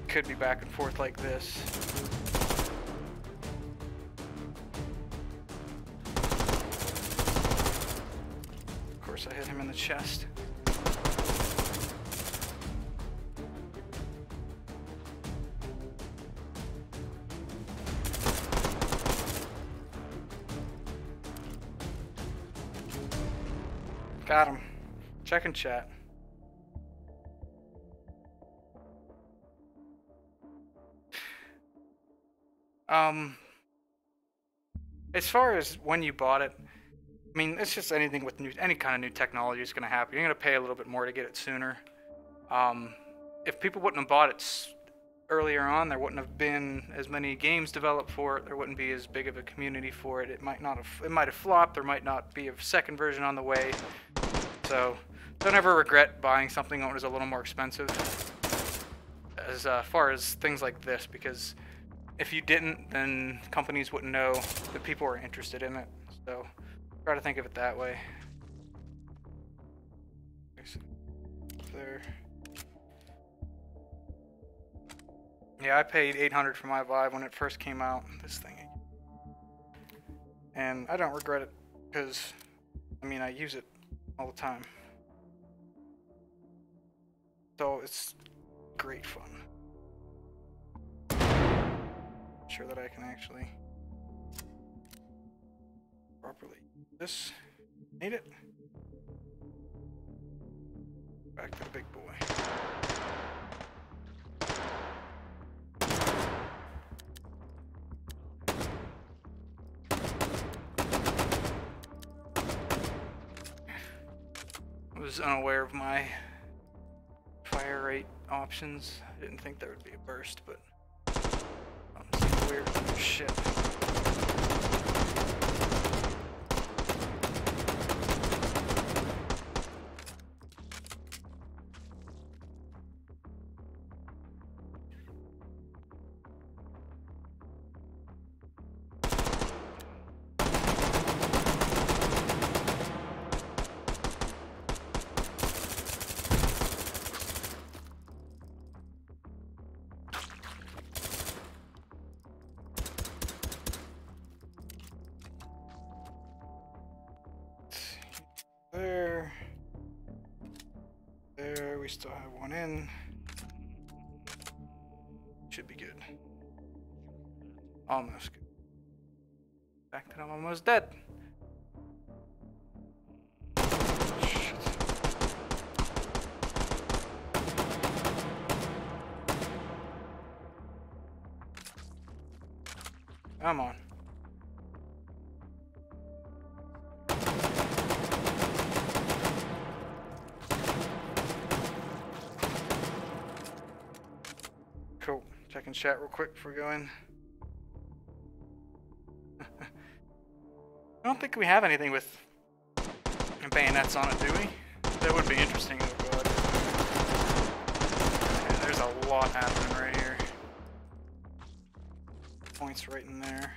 Could be back and forth like this. Of course, I hit him in the chest. Got him. Checking chat. As far as when you bought it, I mean, it's just anything with any kind of new technology is going to happen. You're going to pay a little bit more to get it sooner. If people wouldn't have bought it earlier on, there wouldn't have been as many games developed for it. There wouldn't be as big of a community for it. It might have flopped. There might not be a second version on the way. So don't ever regret buying something that was a little more expensive as far as things like this, because if you didn't, then companies wouldn't know that people were interested in it. So try to think of it that way. There. Yeah, I paid $800 for my Vive when it first came out, this thing. And I don't regret it, because, I mean, I use it all the time. So it's great fun. Sure that I can actually properly use this. Need it? Back to the big boy. I was unaware of my fire rate options. I didn't think there would be a burst, but weird shit. There, we still have one in. Should be good. Almost good. fact that I'm almost dead. Come on. Cool. Checking chat real quick before we go in. I don't think we have anything with bayonets on it, do we? That would be interesting. Oh god. Yeah, there's a lot happening right here. Points right in there.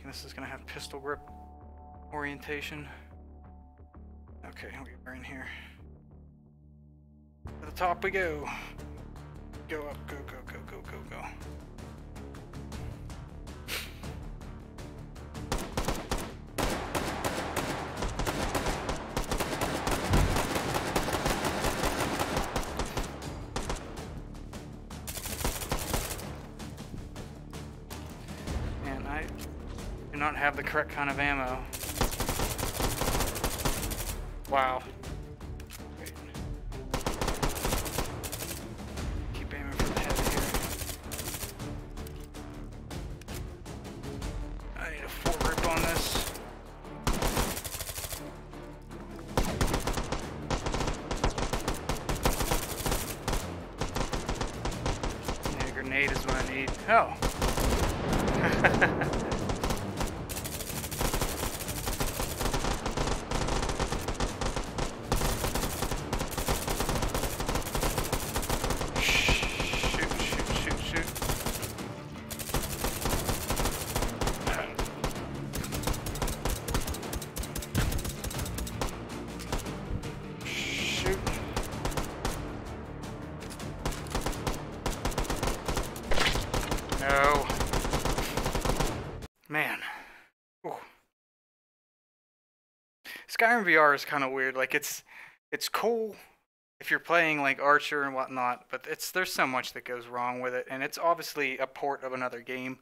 This is gonna have pistol grip orientation. Okay, we are in here. To the top we go. Go up, go, go, go, go, go, go. And I do not have the correct kind of ammo. Wow. Wait. Keep aiming for the head here. I need a full grip on this. Yeah, a grenade is what I need. Oh. No. Man. Ooh. Skyrim VR is kind of weird. Like it's cool if you're playing like Archer and whatnot, but there's so much that goes wrong with it, and it's obviously a port of another game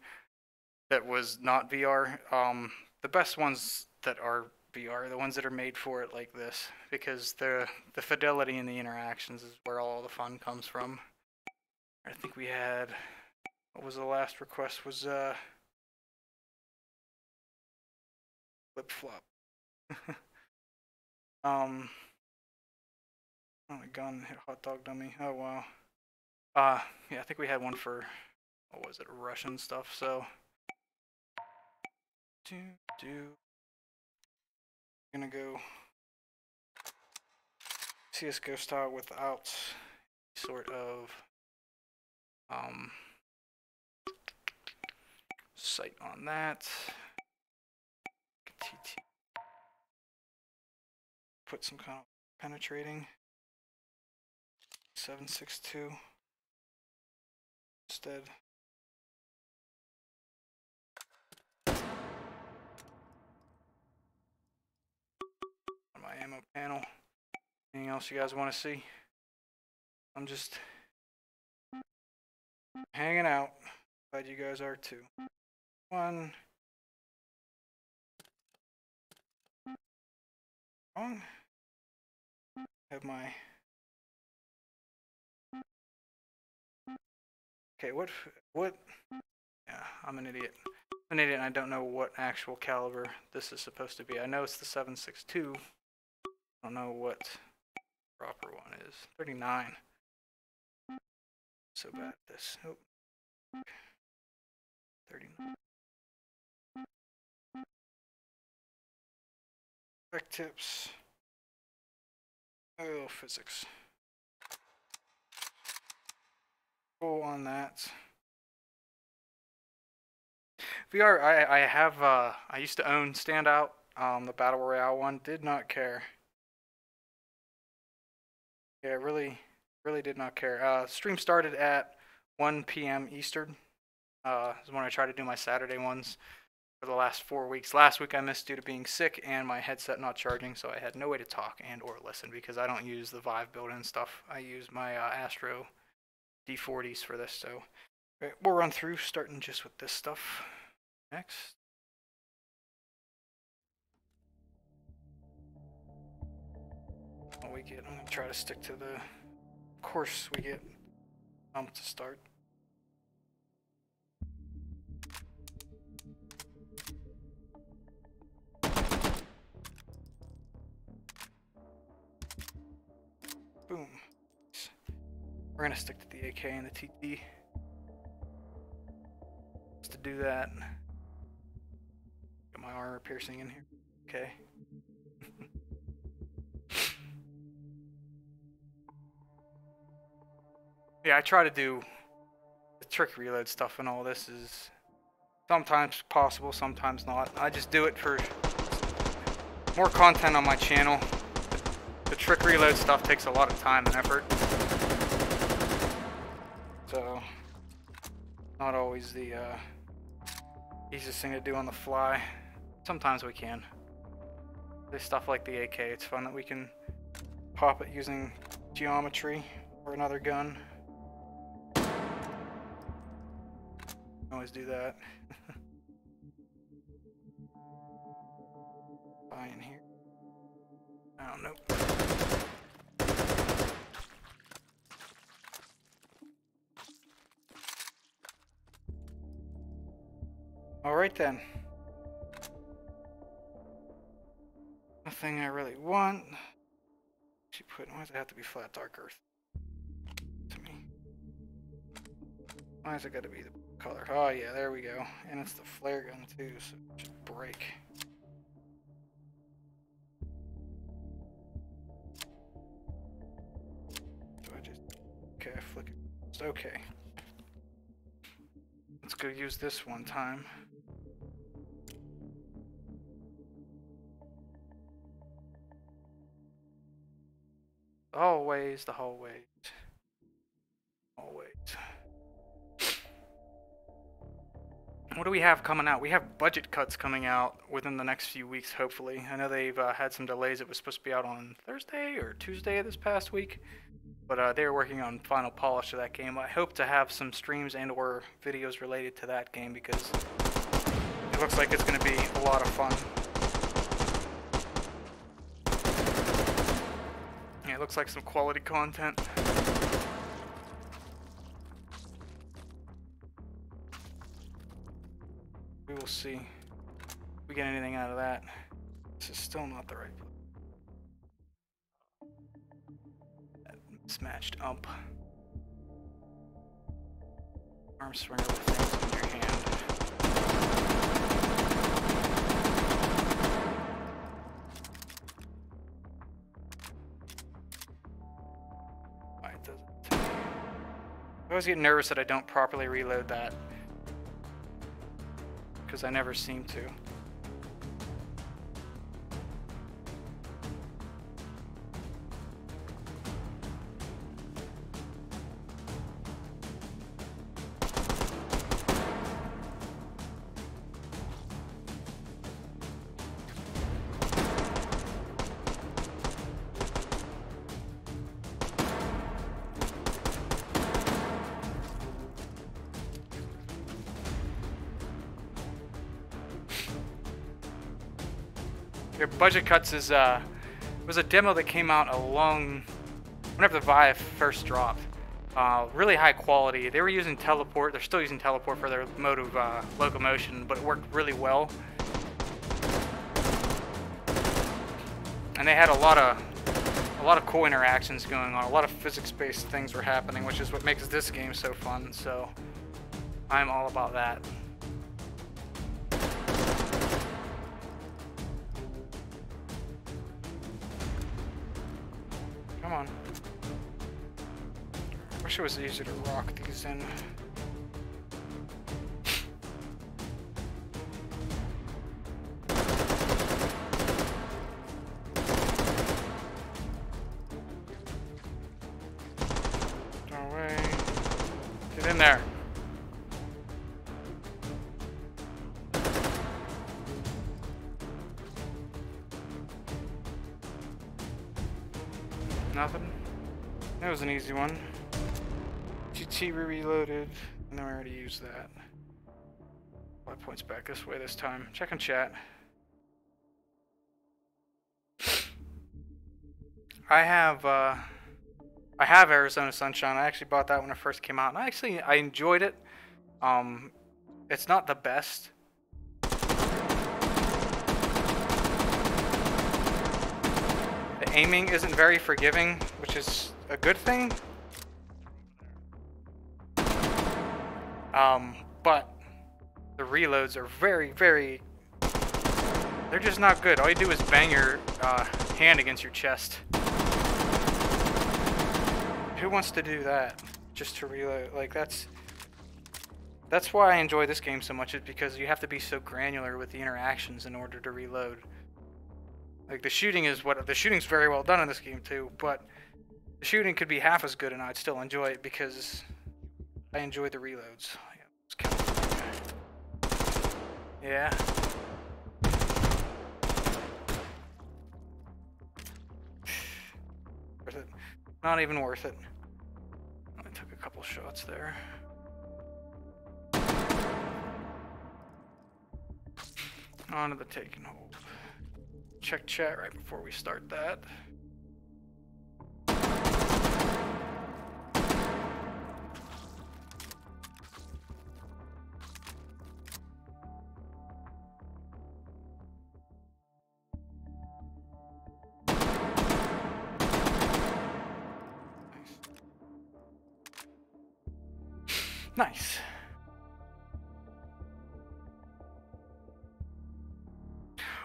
that was not VR. The best ones that are VR are the ones that are made for it like this, because the fidelity in the interactions is where all the fun comes from. I think we had, what was the last request? Was flip flop. Oh, my gun hit hot dog dummy. Oh wow. Yeah, I think we had one for, what was it, Russian stuff. So gonna go CS:GO style without sort of sight on that. TT. Put some kind of penetrating 7.62 instead. On my ammo panel. Anything else you guys want to see? I'm just hanging out. Glad you guys are too. One. Wrong. Have my. Okay, what? Yeah, I'm an idiot. I'm an idiot and I don't know what actual caliber this is supposed to be. I know it's the 7.62. I don't know what the proper one is. 39. So bad at this. Oh. 39. Back tips. Oh, physics. Cool on that. VR, I have, I used to own Standout, the Battle Royale one. Did not care. Yeah, really did not care. Stream started at 1 p.m. Eastern. is when I try to do my Saturday ones for the last 4 weeks. Last week I missed due to being sick and my headset not charging, so I had no way to talk and or listen because I don't use the Vive built-in stuff. I use my Astro D40s for this, so we'll run through starting just with this stuff next. What we get, I'm going to try to stick to the course we get to start. Boom. We're going to stick to the AK and the TT. Just to do that. Get my armor piercing in here. Okay. Yeah, I try to do the trick reload stuff and all this is sometimes possible, sometimes not. I just do it for more content on my channel. The trick reload stuff takes a lot of time and effort. So, not always the easiest thing to do on the fly. Sometimes we can. There's stuff like the AK, it's fun that we can pop it using geometry or another gun. Always do that. Buy in here. I don't know. Alright then. Nothing I really want. Why does it have to be flat dark earth? To me. Why has it got to be the color? Oh yeah, there we go. And it's the flare gun too, so it should break. Do I just... Okay, I flick it. Okay. Let's go use this one time. Always the hallways. Always. What do we have coming out? We have budget cuts coming out within the next few weeks, hopefully. I know they've had some delays. It was supposed to be out on Thursday or Tuesday of this past week. But they were working on final polish of that game. I hope to have some streams and or videos related to that game because it looks like it's going to be a lot of fun. Yeah, it looks like some quality content. We will see if we get anything out of that. This is still not the right place. That mismatched ump. Arm swinger with things in your hand. Why it doesn't. I always get nervous that I don't properly reload that. Because I never seem to. Your budget cuts is was a demo that came out whenever the Vive first dropped. Really high quality. They were using teleport. They're still using teleport for their mode of locomotion, but it worked really well. And they had a lot of cool interactions going on. A lot of physics-based things were happening, which is what makes this game so fun. So I'm all about that. Come on. I wish it was easier to rock these in. No way. Get in there. nothing. That was an easy one. GT reloaded, and then we already used that. 5 points back this way this time. Checking chat. I have Arizona Sunshine. I actually bought that when it first came out, and I enjoyed it. It's not the best. The aiming isn't very forgiving, which is a good thing. But the reloads are very, very... They're just not good. All you do is bang your hand against your chest. Who wants to do that just to reload? Like, that's why I enjoy this game so much, is because you have to be so granular with the interactions in order to reload. Like, the shooting's very well done in this game too, but the shooting could be half as good and I'd still enjoy it because I enjoy the reloads. Yeah. Worth it. Not even worth it. I took a couple shots there. On to the take and hold. Check chat right before we start that. Nice.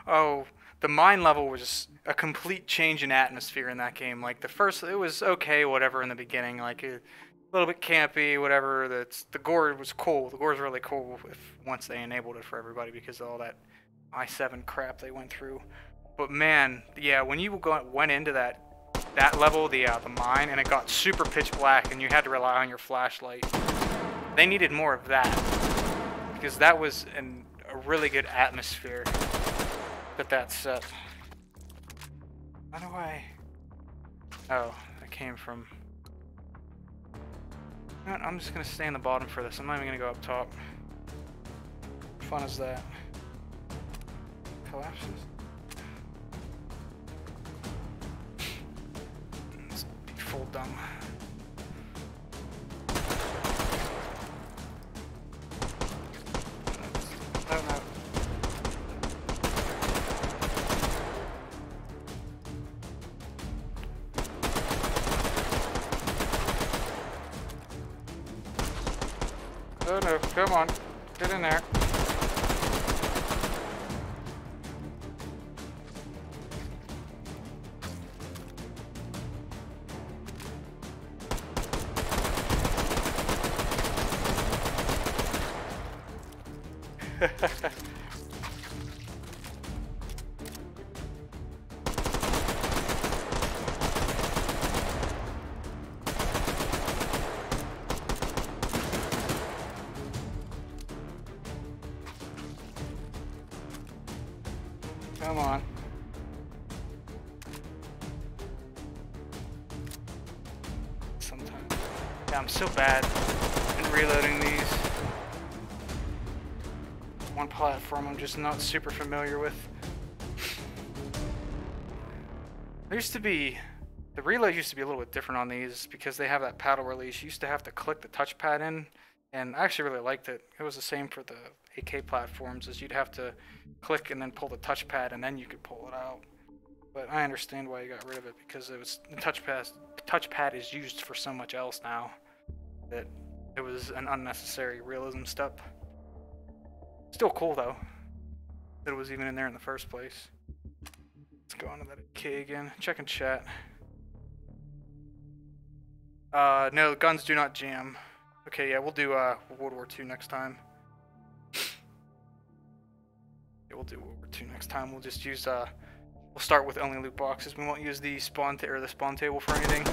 Oh, the mine level was a complete change in atmosphere in that game. Like, it was okay, whatever, in the beginning. Like, a little bit campy, whatever. The gore was cool. The gore was really cool once they enabled it for everybody because of all that i7 crap they went through. But man, yeah, when you went into that level, the mine, and it got super pitch black and you had to rely on your flashlight. They needed more of that, because that was a really good atmosphere that set. How do I... Oh, that came from... You know what? I'm just going to stay in the bottom for this. I'm not even going to go up top. What fun is that? Collapses? Let's be full dumb. Oh no, come on. Get in there. Come on. Sometimes. Yeah, I'm so bad in reloading these. One platform I'm just not super familiar with. The reload used to be a little bit different on these because they have that paddle release. You used to have to click the touchpad in, and I actually really liked it. It was the same for the AK platforms, as you'd have to click and then pull the touchpad and then you could pull it out. But I understand why you got rid of it, because the touchpad is used for so much else now that it was an unnecessary realism step. Still cool though that it was even in there in the first place. Let's go on to that AK again. Checking chat. No, guns do not jam. Okay, yeah, we'll do World War II next time. Yeah, we'll do World War II next time. We'll just use we'll start with only loot boxes. We won't use the spawn table for anything.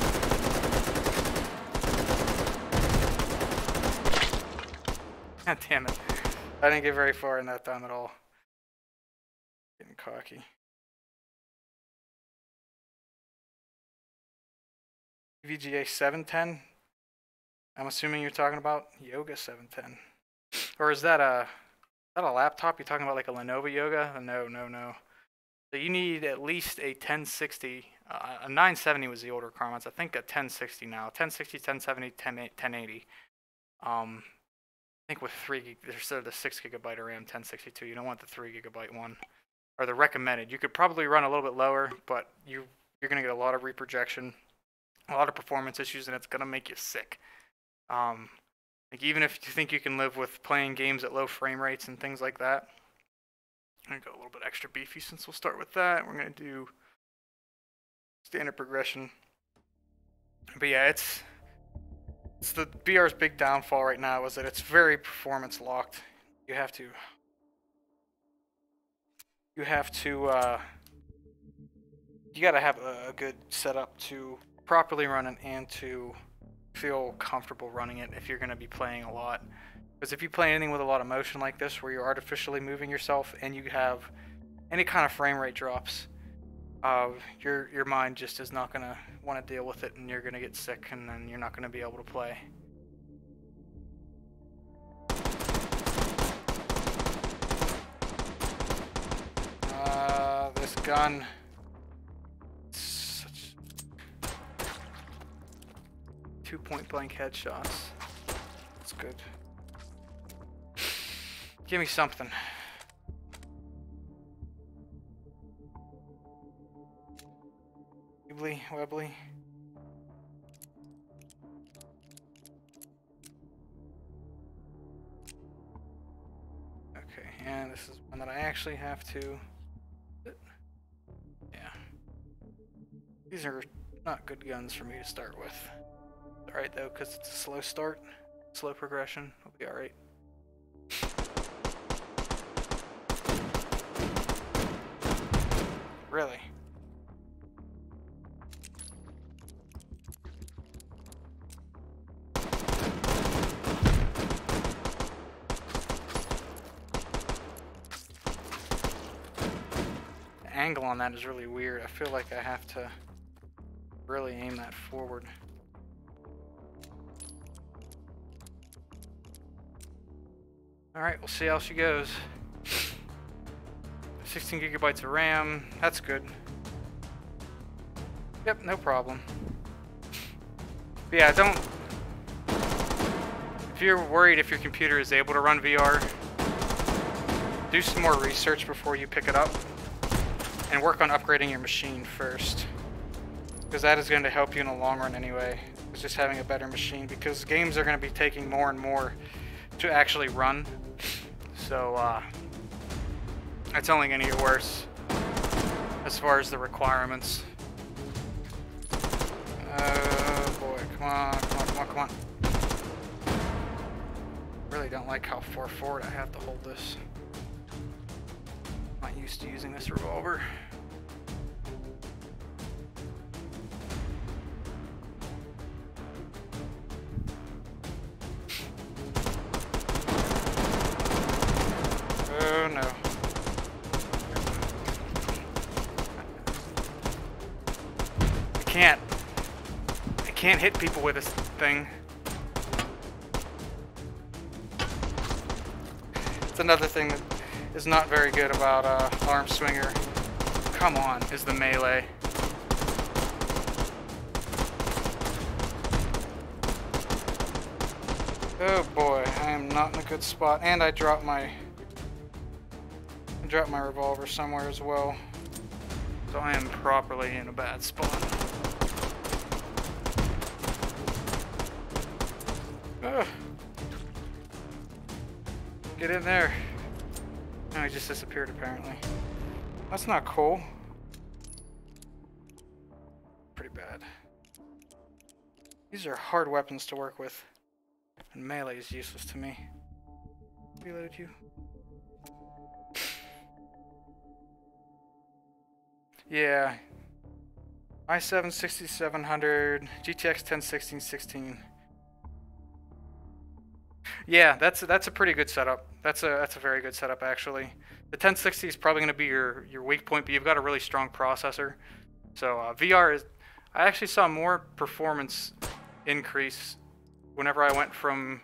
God damn it! I didn't get very far in that time at all. Getting cocky. VGA 710. I'm assuming you're talking about Yoga 710. Or is that a laptop? You're talking about like a Lenovo Yoga? No, no, no. So you need at least a 1060. A 970 was the older requirements. I think a 1060 now. 1060, 1070, 1080. I think with 3 gig, there's the 6 gigabyte RAM 1062. You don't want the 3 gigabyte one, or the recommended. You could probably run a little bit lower, but you're gonna get a lot of reprojection, a lot of performance issues, and it's gonna make you sick. Like even if you think you can live with playing games at low frame rates and things like that. I'm gonna go a little bit extra beefy since we'll start with that. We're gonna do standard progression. But yeah, it's the VR's big downfall right now is that it's very performance locked. You gotta have a good setup to properly run it and to feel comfortable running it if you're gonna be playing a lot. Because if you play anything with a lot of motion like this, where you're artificially moving yourself and you have any kind of frame rate drops, your mind just is not gonna want to deal with it, and you're gonna get sick, and then you're not gonna be able to play. This gun, such 2-point blank headshots. That's good. Give me something. Webbly. Okay, and this is one that I actually have to... Yeah. These are not good guns for me to start with. Alright though, because it's a slow start, slow progression, it'll be alright. Really? The angle on that is really weird. I feel like I have to really aim that forward. Alright, we'll see how she goes. 16 gigabytes of RAM, that's good. Yep, no problem. But yeah, don't... If you're worried if your computer is able to run VR, do some more research before you pick it up. And work on upgrading your machine first. Because that is going to help you in the long run anyway. It's just having a better machine, because games are going to be taking more and more to actually run. So, it's only going to get worse as far as the requirements. Oh boy, come on, come on, come on, come on. Really don't like how far forward I have to hold this. I'm not used to using this revolver. Oh no. I can't hit people with this thing. It's another thing that is not very good about arm swinger. Come on, is the melee. Oh boy, I am not in a good spot, and I dropped my revolver somewhere as well. So I am properly in a bad spot. Ugh. Get in there. Oh, he just disappeared apparently. That's not cool. Pretty bad. These are hard weapons to work with. And melee is useless to me. Reload you. Yeah. i7 6700, GTX 1016-16. Yeah, that's a pretty good setup. That's a very good setup actually. The 1060 is probably going to be your weak point, but you've got a really strong processor. So VR is, I actually saw more performance increase whenever I went from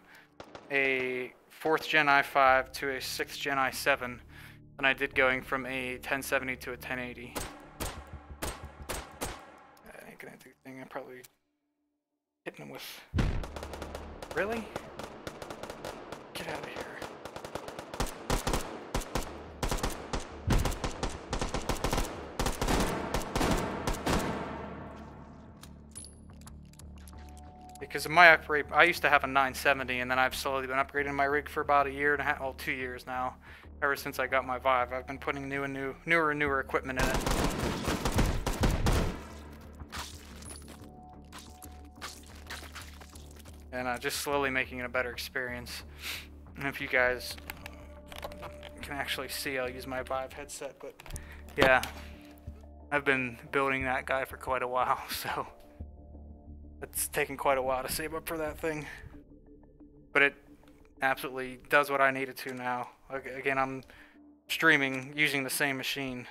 a 4th Gen i5 to a 6th Gen i7 than I did going from a 1070 to a 1080. I ain't gonna do anything. I'm probably hitting him with... Really? Get out of here. Because of my upgrade, I used to have a 970, and then I've slowly been upgrading my rig for about a year and a half, well, 2 years now. Ever since I got my Vive, I've been putting newer and newer equipment in it. And just slowly making it a better experience. And if you guys can actually see, I'll use my Vive headset, but yeah, I've been building that guy for quite a while, so it's taken quite a while to save up for that thing. But it absolutely does what I need it to now. Again, I'm streaming using the same machine.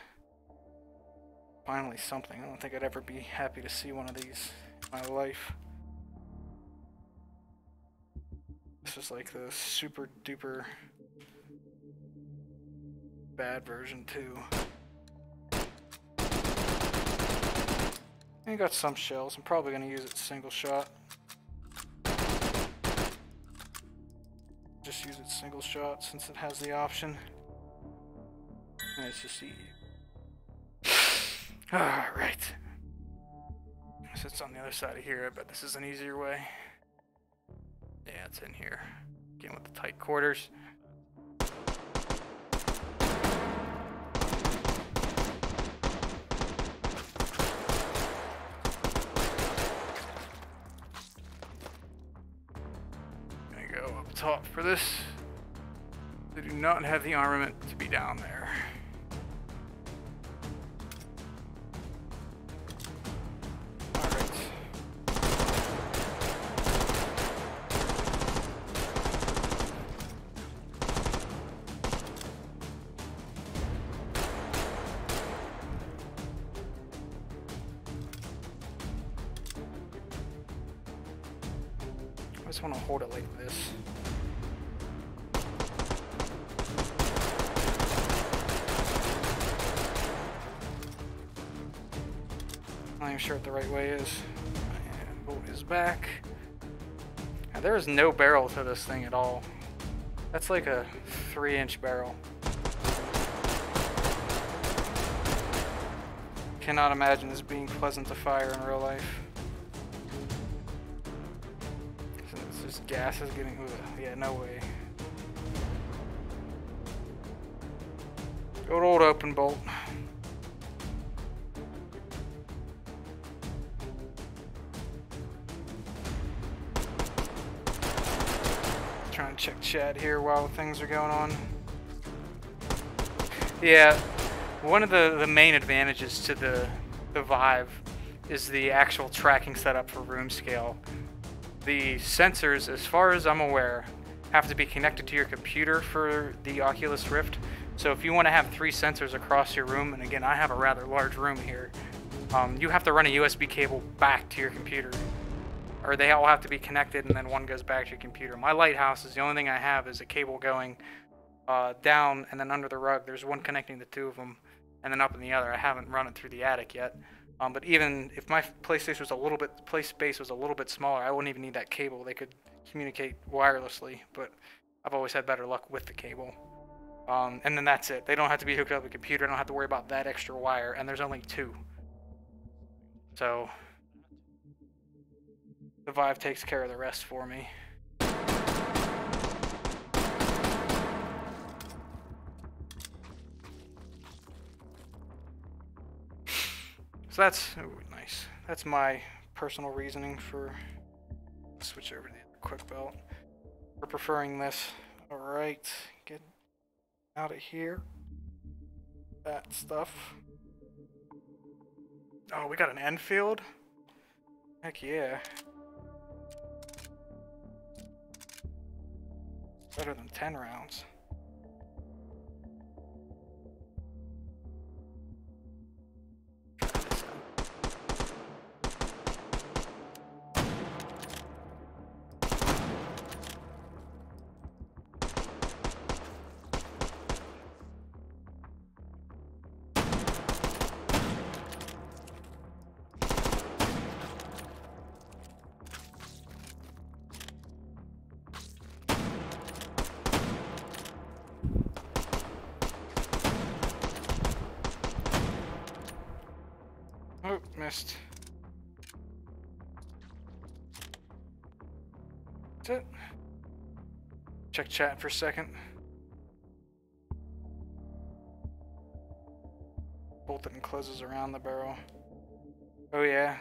Finally something. I don't think I'd ever be happy to see one of these in my life. This is like the super duper bad version too. I got some shells. I'm probably going to use it single shot. Just use it single shot since it has the option. And it's just easy. Alright. So it's on the other side of here. I bet this is an easier way. Yeah, it's in here. Again with the tight quarters. Top for this. They do not have the armament to be down there. Alright. I just want to hold it like this. I'm not even sure what the right way is. And bolt is back. Now, there is no barrel to this thing at all. That's like a 3-inch barrel. Cannot imagine this being pleasant to fire in real life. It's just gas is getting... Ugh, yeah, no way. Good old open bolt. Trying to check chat here while things are going on. Yeah, one of the main advantages to the Vive is the actual tracking setup for room scale. The sensors, as far as I'm aware, have to be connected to your computer for the Oculus Rift. So if you want to have 3 sensors across your room, and again, I have a rather large room here, you have to run a USB cable back to your computer. Or they all have to be connected, and then one goes back to your computer. My lighthouse is the only thing I have is a cable going down and then under the rug. There's one connecting the 2 of them, and then up in the other. I haven't run it through the attic yet. But even if my play space was a little bit smaller, I wouldn't even need that cable. They could communicate wirelessly, but I've always had better luck with the cable. And then that's it. They don't have to be hooked up to a computer. I don't have to worry about that extra wire, and there's only 2. So the Vive takes care of the rest for me. So that's nice. That's my personal reasoning for switch over to the quick belt. For preferring this. Alright, get out of here. That stuff. Oh, we got an Enfield? Heck yeah. Better than 10 rounds. chest. That's it. Check chat for a second. Bolted and closes around the barrel. Oh yeah.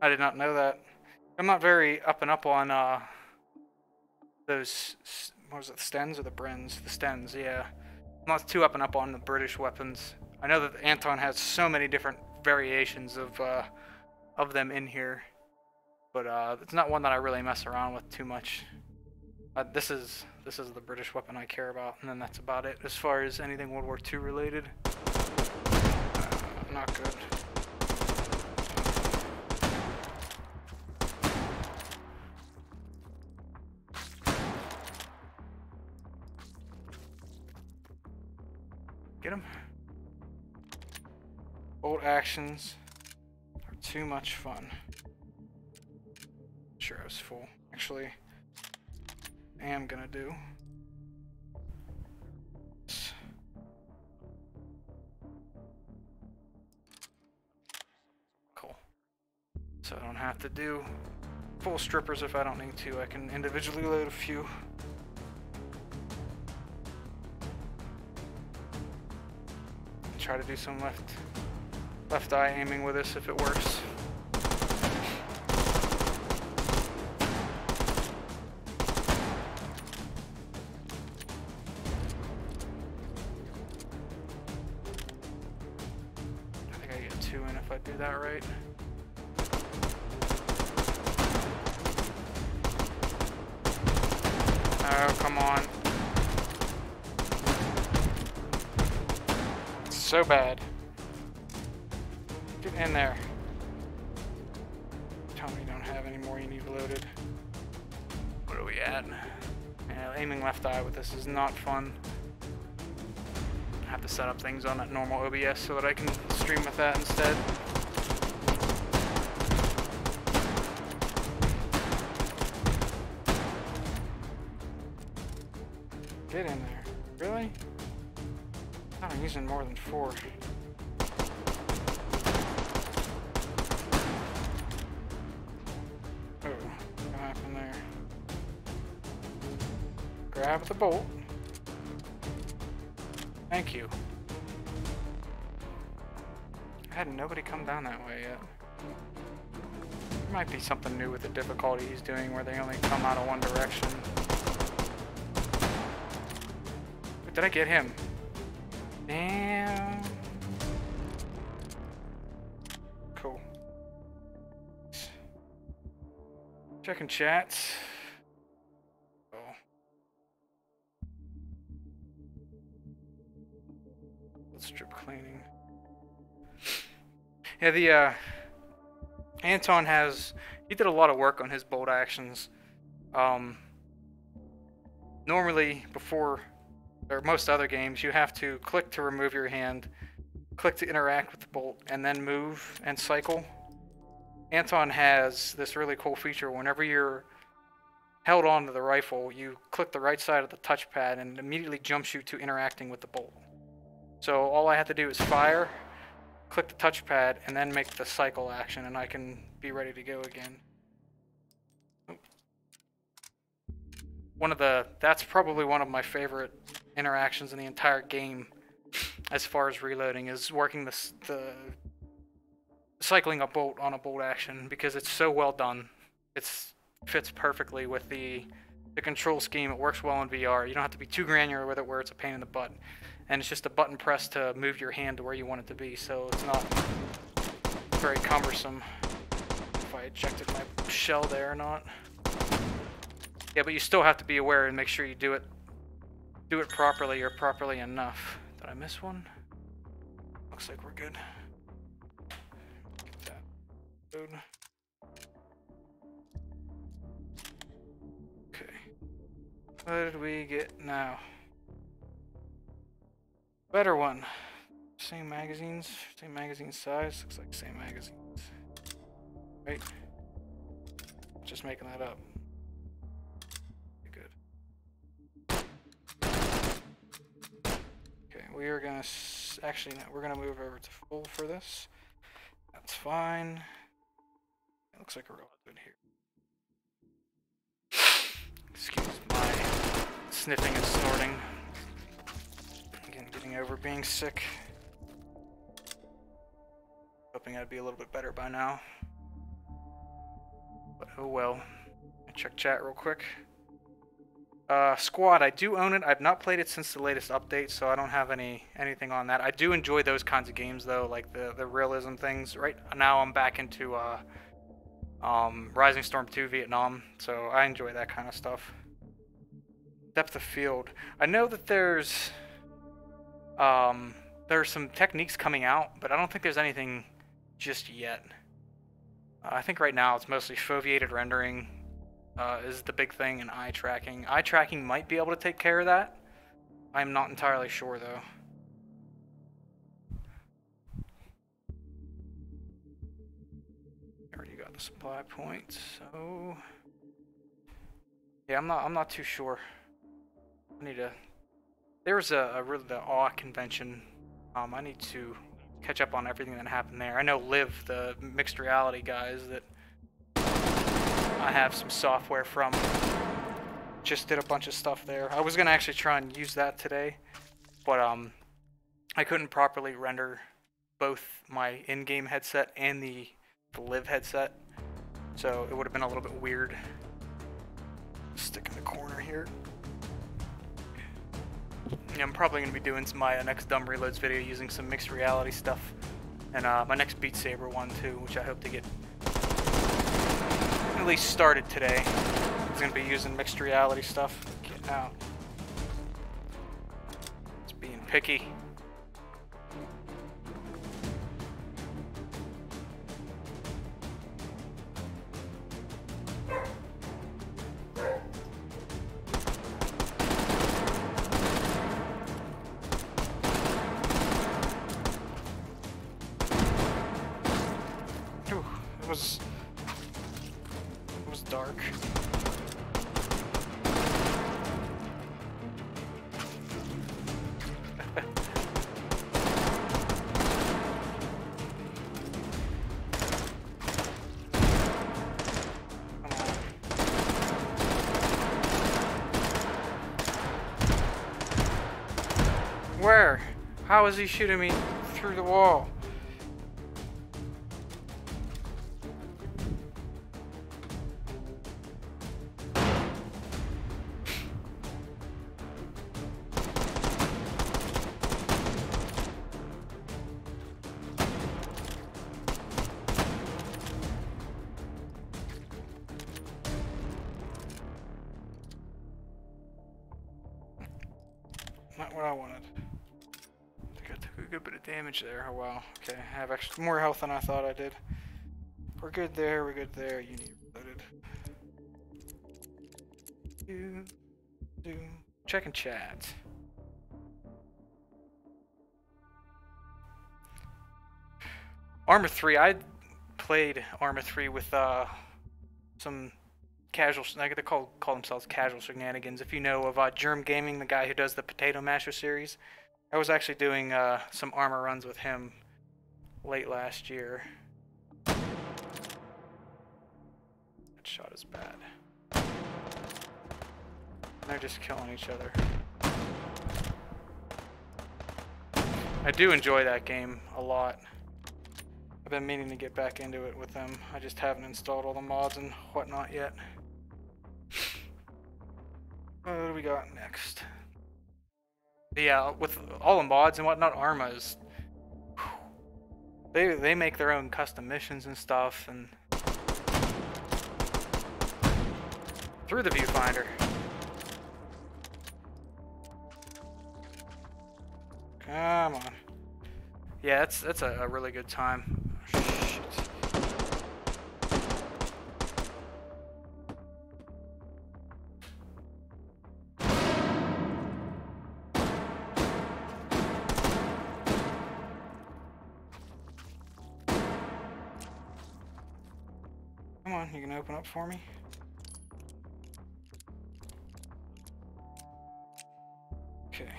I did not know that. I'm not very up and up on those, what was it, the Stens or the Brens? The Stens, yeah. I'm not too up and up on the British weapons. I know that Anton has so many different variations of them in here, but it's not one that I really mess around with too much. This is the British weapon I care about, and then that's about it. As far as anything World War II related, not good. Get him. Bolt actions are too much fun. Sure, I was full. Actually, I am gonna do. Cool. So I don't have to do full strippers if I don't need to. I can individually load a few. Try to do some left eye aiming with this if it works. I think I get 2 in if I do that right. Oh, come on. So bad. Get in there. Tell me you don't have any more you need loaded. What are we at? Yeah, aiming left eye with this is not fun. I have to set up things on that normal OBS so that I can stream with that instead. Get in there. Really? I'm using more than 4. Oh, what happened there? Grab the bolt. Thank you. I had nobody come down that way yet. There might be something new with the difficulty he's doing where they only come out of one direction. But did I get him? Damn. Cool. Checking chats. Oh. Strip cleaning. Yeah, the Anton he did a lot of work on his bolt actions. Normally before, or most other games, you have to click to remove your hand, click to interact with the bolt, and then move and cycle. Anton has this really cool feature. Whenever you're held onto the rifle, you click the right side of the touchpad and it immediately jumps you to interacting with the bolt. So all I have to do is fire, click the touchpad, and then make the cycle action, and I can be ready to go again. That's probably one of my favorite interactions in the entire game as far as reloading, is working the cycling a bolt on a bolt action, because it's so well done. It fits perfectly with the control scheme. It works well in VR. You don't have to be too granular with it where it's a pain in the butt. And it's just a button press to move your hand to where you want it to be, so it's not very cumbersome. If I ejected my shell there or not. Yeah, but you still have to be aware and make sure you do it properly, or properly enough. Did I miss one? Looks like we're good. Get that load. Okay. What did we get now? Better one. Same magazines, same magazine size. Looks like same magazines. Right? Just making that up. Good. Okay, we are gonna this. Actually, no, we're gonna move over to full for this. That's fine. It looks like we're all good here. Excuse my sniffing and snorting. Again, getting over being sick. Hoping I'd be a little bit better by now. But oh well. Check chat real quick. Squad, I do own it. I've not played it since the latest update, so I don't have anything on that. I do enjoy those kinds of games though, like the realism things. Right now I'm back into Rising Storm 2 Vietnam, so I enjoy that kind of stuff. Depth of field. I know that there's some techniques coming out, but I don't think there's anything just yet. I think right now it's mostly foveated rendering is the big thing, and eye tracking. Eye tracking might be able to take care of that. I'm not entirely sure though. Already got the supply point, so yeah, I'm not too sure. I need to. There was the AWE convention. I need to catch up on everything that happened there. I know Liv, the mixed reality guys that I have some software from, just did a bunch of stuff there. I was gonna actually try and use that today, but I couldn't properly render both my in-game headset and the Liv headset, so it would have been a little bit weird. Stick in the corner here. Yeah, I'm probably going to be doing my next Dumb Reloads video using some mixed reality stuff, and my next Beat Saber one too, which I hope to get at least started today. I'm going to be using mixed reality stuff. Get out. It's being picky. It was dark. Where? How is he shooting me through the wall? Not what I wanted. I think I took a good bit of damage there. Oh wow. Okay, I have extra more health than I thought I did. We're good there, we're good there. You need reloaded. Check and chat. Arma 3, I played Arma 3 with some casual, they call themselves casual shenanigans. If you know of Germ Gaming, the guy who does the Potato Masher series, I was actually doing some Arma runs with him late last year. That shot is bad. They're just killing each other. I do enjoy that game a lot. I've been meaning to get back into it with them. I just haven't installed all the mods and whatnot yet. What do we got next? Yeah, with all the mods and whatnot, Arma is... They make their own custom missions and stuff, and... Through the viewfinder. Come on. Yeah, that's a really good time. Shit. Come on, you can open up for me? Okay.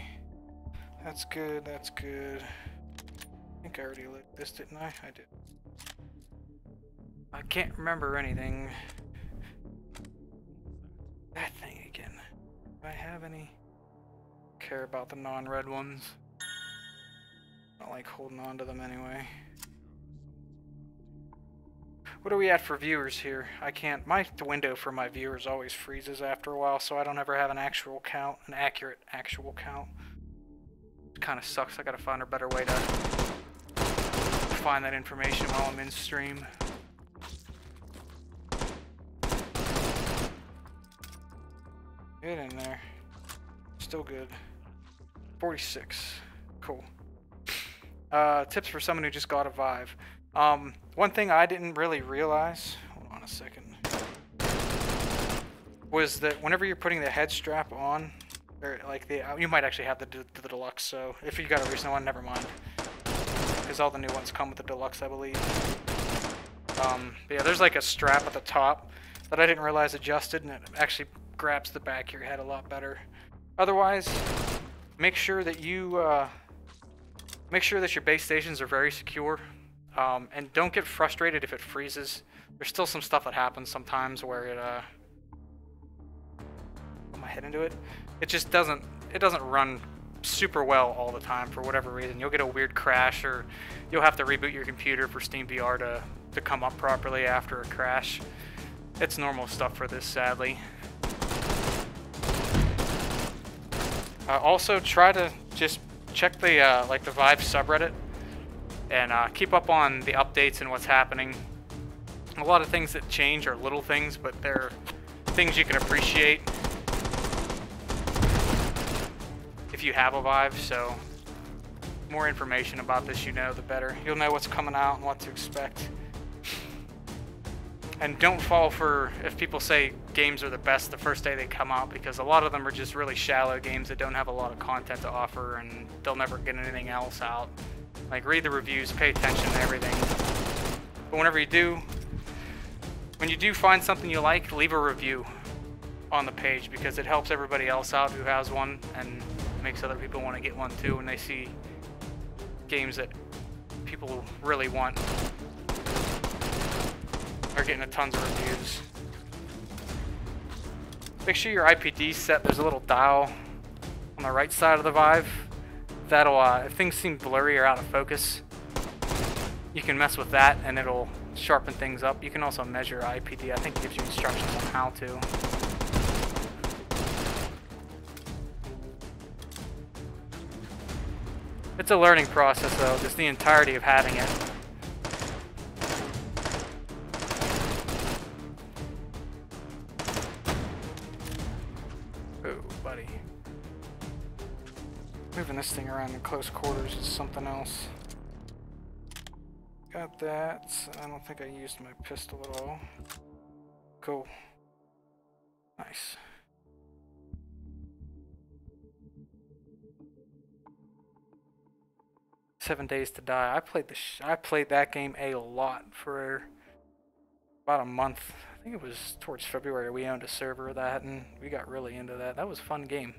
That's good, that's good. I think I already lit this, didn't I? I did. I can't remember anything. That thing again. Do I have any? Care about the non-red ones. I don't like holding on to them anyway. What are we at for viewers here? I can't. The window for my viewers always freezes after a while, so I don't ever have an actual count, an accurate actual count. It kind of sucks. I gotta find a better way to find that information while I'm in stream. Get in there. Still good. 46. Cool. Tips for someone who just got a Vive. One thing I didn't really realize, hold on a second, was that whenever you're putting the head strap on, or like you might actually have the deluxe, so if you got a recent one, never mind. Because all the new ones come with the deluxe, I believe. Yeah, there's like a strap at the top that I didn't realize adjusted, and it actually grabs the back of your head a lot better. Otherwise, make sure that your base stations are very secure, and don't get frustrated if it freezes. There's still some stuff that happens sometimes where it put my head into it. It just doesn't run super well all the time for whatever reason. You'll get a weird crash, or you'll have to reboot your computer for SteamVR to come up properly after a crash. It's normal stuff for this, sadly. Also, try to just check the like the Vive subreddit and keep up on the updates and what's happening. A lot of things that change are little things, but they're things you can appreciate if you have a Vive. So, more information about this, the better. You'll know what's coming out and what to expect. And don't fall for, if people say games are the best the first day they come out, because a lot of them are just really shallow games that don't have a lot of content to offer, and they'll never get anything else out. Like, read the reviews, pay attention to everything. But whenever you do, when you do find something you like, leave a review on the page, because it helps everybody else out who has one, and makes other people want to get one too when they see games that people really want are getting tons of reviews. Make sure your IPD's set. There's a little dial on the right side of the Vive. That'll, if things seem blurry or out of focus, you can mess with that and it'll sharpen things up. You can also measure IPD. I think it gives you instructions on how to. It's a learning process though, just the entirety of having it. Moving this thing around in close quarters is something else. Got that. I don't think I used my pistol at all. Cool. Nice. "7 Days to Die." I played that game a lot for about a month. I think it was towards February. We owned a server of that, and we got really into that. That was a fun game.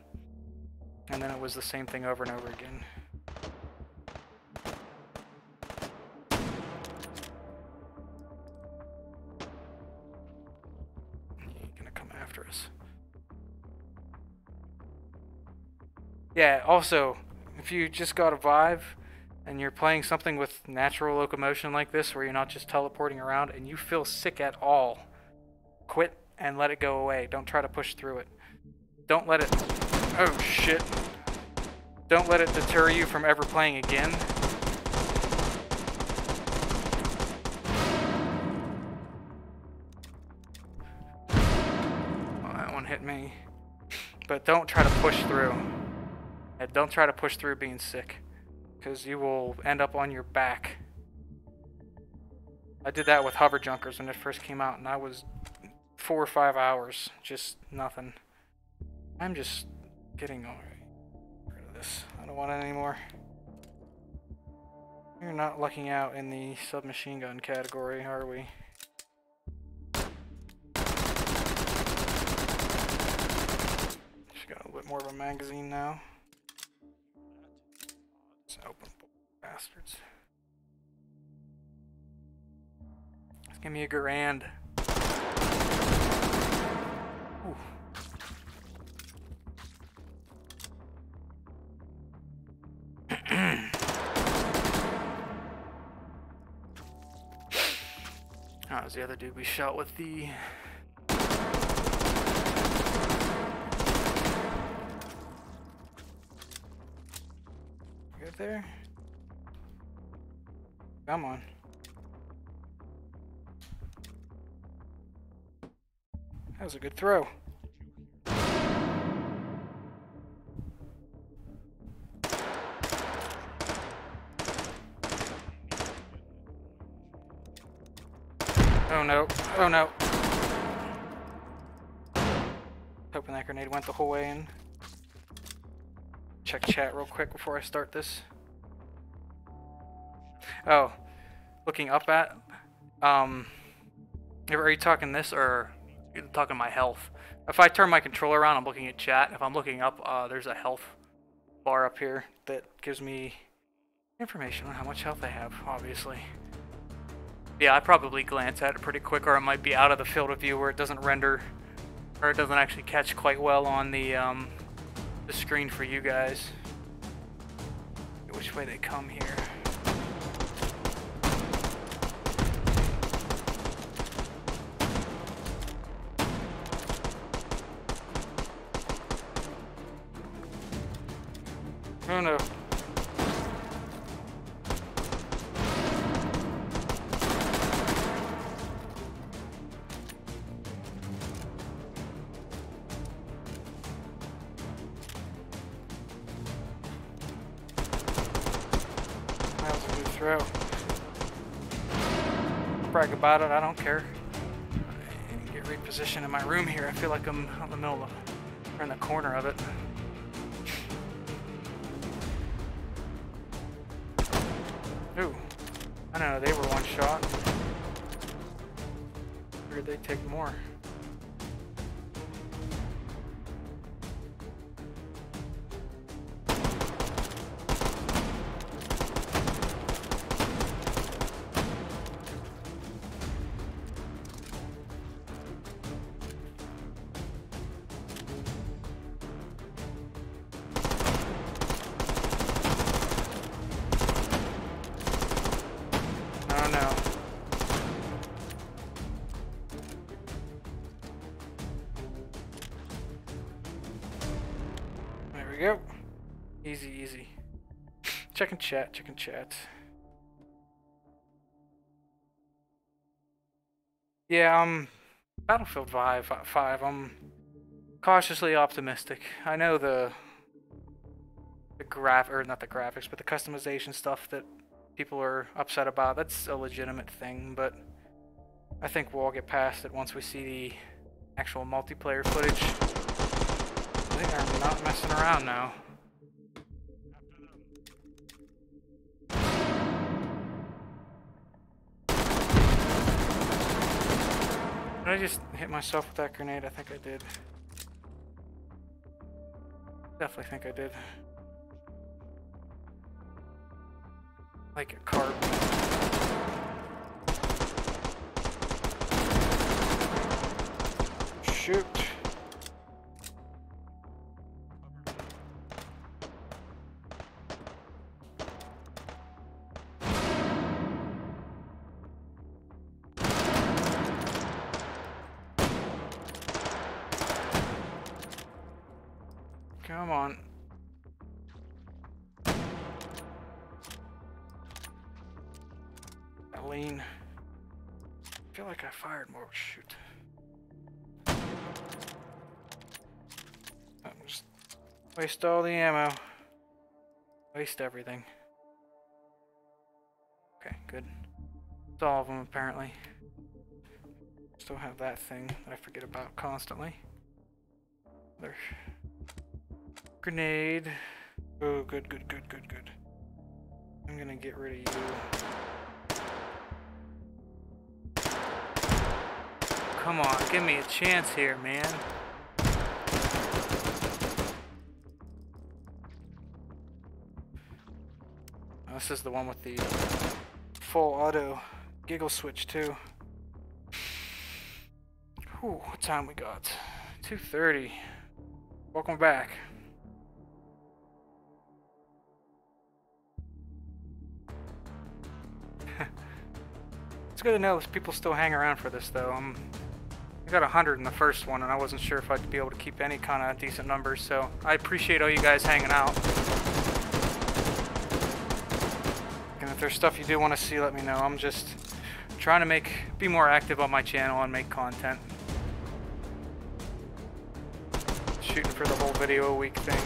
And then it was the same thing over and over again. He's gonna come after us. Yeah, also, if you just got a Vive and you're playing something with natural locomotion like this, where you're not just teleporting around, and you feel sick at all, quit and let it go away. Don't try to push through it. Don't let it... Oh shit. Don't let it deter you from ever playing again. Well, that one hit me. But don't try to push through. And don't try to push through being sick, because you will end up on your back. I did that with hover junkers when it first came out, and I was 4 or 5 hours, just nothing. I'm just getting rid of this. I don't want it anymore. We're not lucking out in the submachine gun category, are we? Just got a bit more of a magazine now. Open bastards. Just give me a grand. Ooh. How does the other dude be shot with the... Good there? Come on. That was a good throw. Oh no, oh no. Hoping that grenade went the whole way in. Check chat real quick before I start this. Oh, looking up at, are you talking this or are you talking my health? If I turn my controller around, I'm looking at chat. If I'm looking up, there's a health bar up here that gives me information on how much health I have, obviously. Yeah, I probably glance at it pretty quick, or it might be out of the field of view where it doesn't render, or it doesn't actually catch quite well on the screen for you guys. Which way they come here? Oh no. That was a good throw. Brag about it, I don't care. I get repositioned in my room here. I feel like I'm in the middle of, or in the corner of it. Ooh, I don't know, they were one shot. Figured they'd take more. We go. Easy, easy. Checking chat, checking chat. Yeah, Battlefield 5, I'm cautiously optimistic. I know the not the graphics, but the customization stuff that people are upset about, that's a legitimate thing, but I think we'll all get past it once we see the actual multiplayer footage. They are not messing around now. Did I just hit myself with that grenade? I think I did. Definitely think I did. Like a carp. Shoot. Come on. Lean. I feel like I fired more. Shoot. Just waste all the ammo. Waste everything. Okay, good. It's all of them apparently. Still have that thing that I forget about constantly. There. Grenade. Oh, good, good, good, good, good. I'm gonna get rid of you. Come on, give me a chance here, man. this is the one with the full auto giggle switch too. Whew, what time we got? 2:30. Welcome back. It's good to know there's people still hang around for this though. I got 100 in the first one and I wasn't sure if I'd be able to keep any kind of decent numbers, so I appreciate all you guys hanging out. And if there's stuff you do want to see, let me know. I'm just trying to be more active on my channel and make content. Shooting for the whole video a week thing.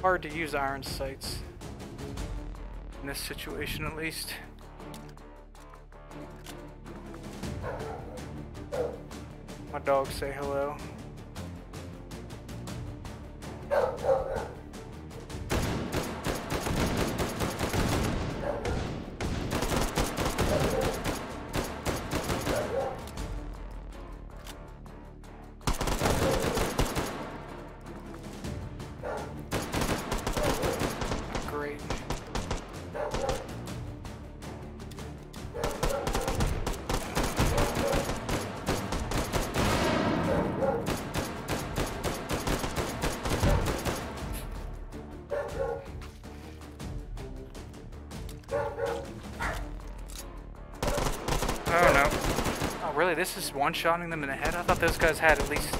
Hard to use iron sights in this situation, at least. My dogs say hello. This is one-shotting them in the head? I thought those guys had at least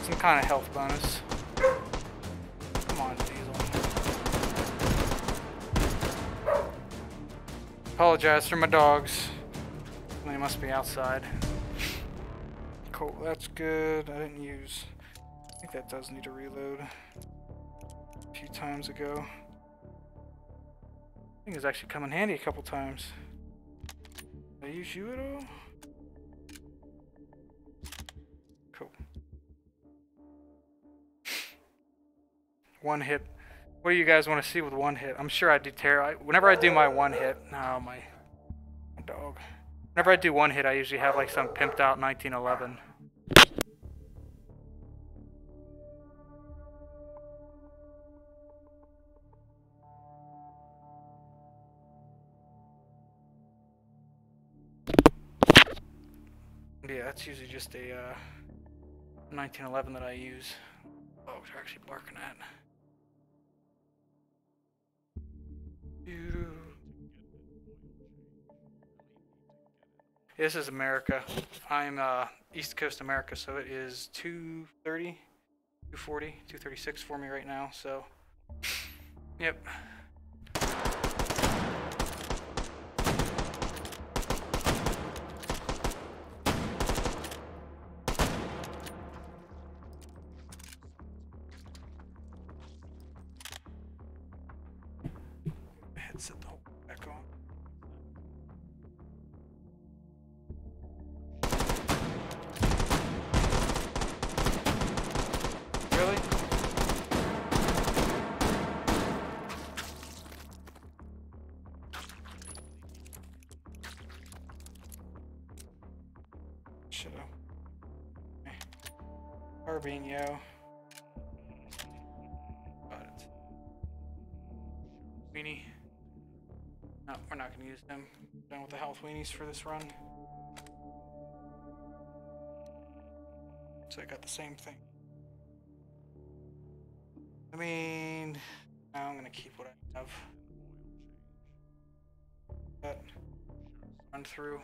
some kind of health bonus. Come on, Diesel. Apologize for my dogs. They must be outside. Cool, that's good. I didn't use... I think that does need to reload. A few times ago. I think it's actually come in handy a couple times. Did I use you at all? One hit. What do you guys want to see with one hit? I'm sure I do whenever I do my one hit, my dog. Whenever I do one hit, I usually have like some pimped out 1911. Yeah, that's usually just a 1911 that I use. Dogs are actually barking at. This is America. I'm East Coast America, so it is 2:30, 2:40, 2:36 for me right now, so yep. Headset the whole back on. Really? Should've. Okay. Carbine, yo. Got it. Weenie. No, we're not going to use them. Done with the health weenies for this run. So I got the same thing. I mean, I'm going to keep what I have. That run through.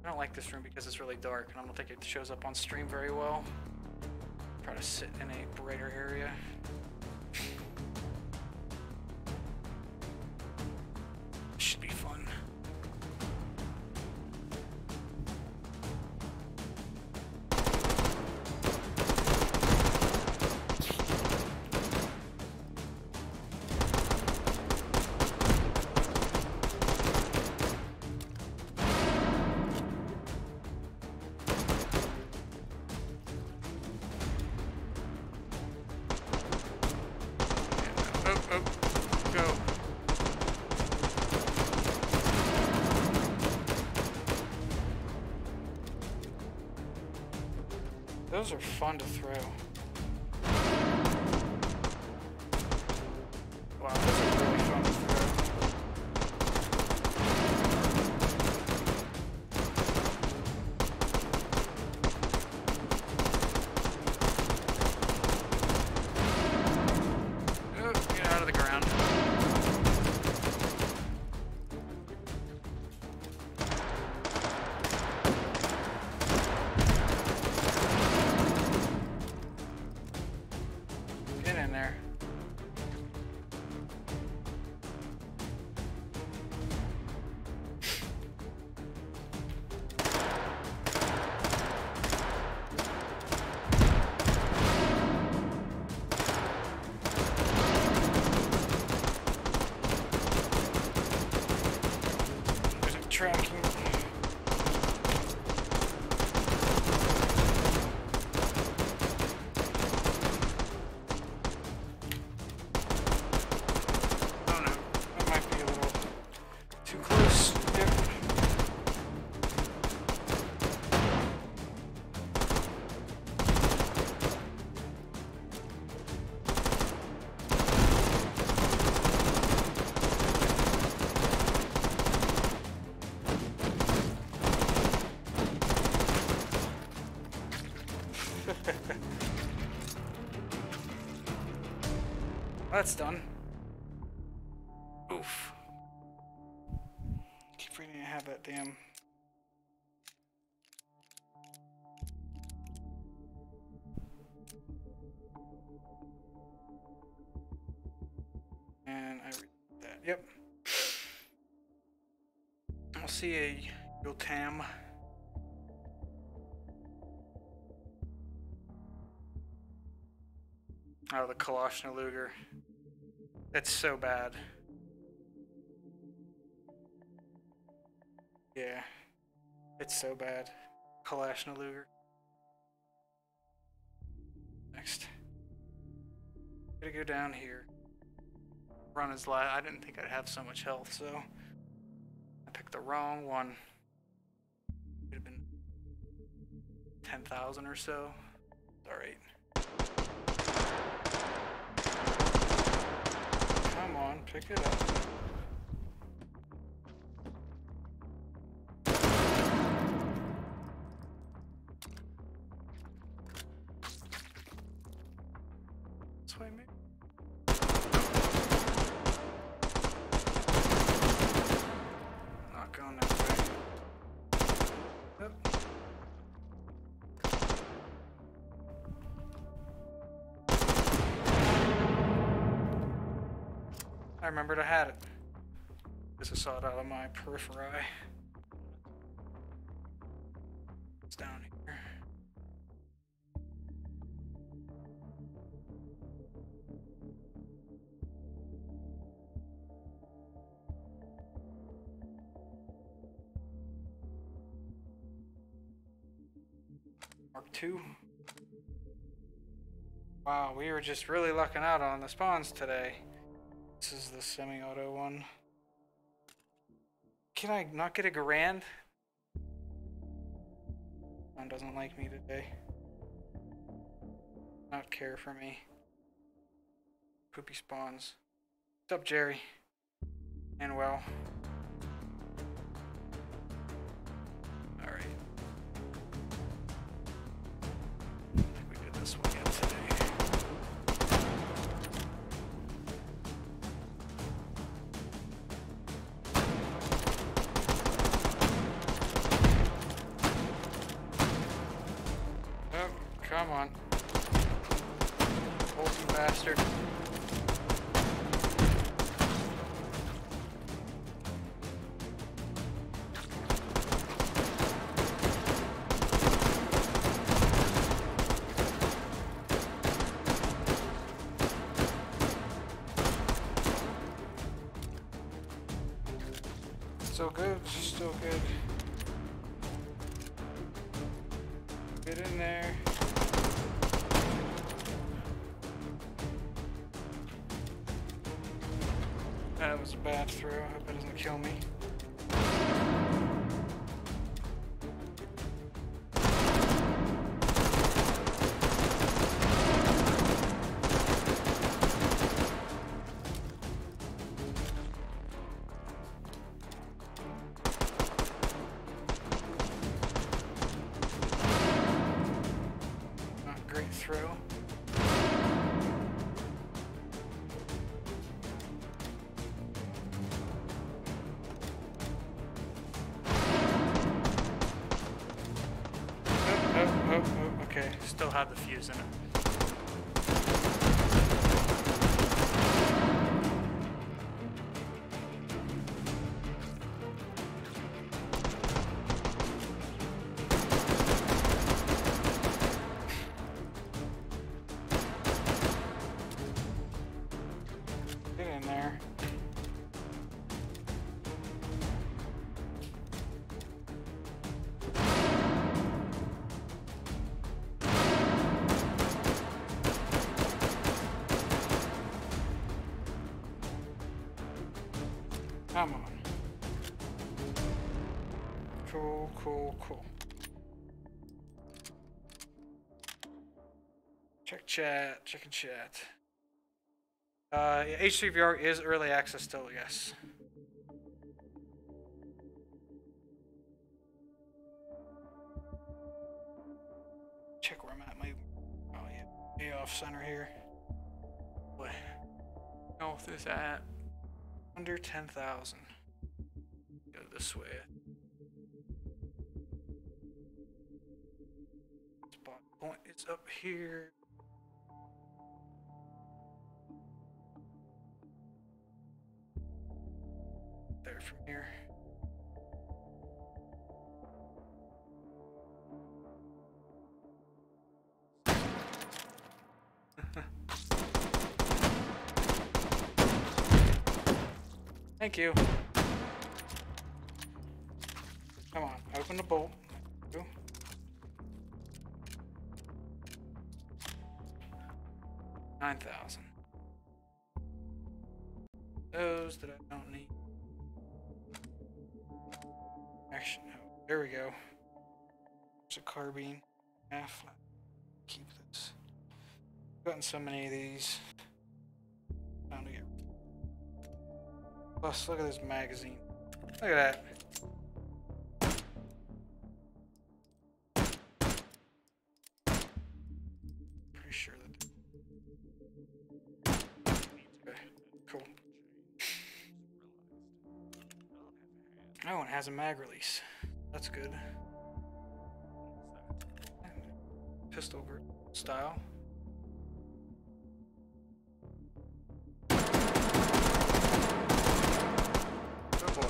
I don't like this room because it's really dark and I don't think it shows up on stream very well. Try to sit in a brighter area. Should be fun. Those are fun to throw. Wow, those are really fun to throw. Oh, get out of the ground. Get in there. There's a tracking. Oh no, that might be a little too close. Yep. That's done. Oof. Keep forgetting to have that damn. And I read that. Yep. I'll see a Yotam. Oh, the Kalashnikov. That's so bad. Yeah. It's so bad. Kalashnikov. Next. Gotta go down here. Run his life. I didn't think I'd have so much health, so I picked the wrong one. Could have been 10,000 or so. Alright. Come on, pick it up. This way, maybe? Not going that way. Yep. I remembered I had it. Just saw it out of my periphery. It's down here. Mark II. Wow, we were just really lucking out on the spawns today. This is the semi-auto one. Can I not get a grand? One doesn't like me today. Not care for me. Poopy spawns. What's up, Jerry? And well. Alright. I think we did this one yet today. Come on. Bolty bastard. Still good, still good. Get in there. That was a bad throw. I hope it doesn't kill me. great throw. Oh, okay. Still have the fuse in it. Get in there. Come on. Cool, cool, cool. Check chat, checking chat. Yeah, H3VR is early access still, yes. Check where I'm at. Oh yeah, way off center here. What health is at? Under 10,000. Go this way. Spot point is up here. There from here. Thank you. Come on, open the bolt. 9,000. Those that I don't need. Actually, no. There we go. There's a carbine. Half. Keep this. Gotten so many of these. Time to get. Plus, look at this magazine. Look at that. Pretty sure that. Okay, cool. Oh, it has a mag release. That's good. Pistol style. Good boy.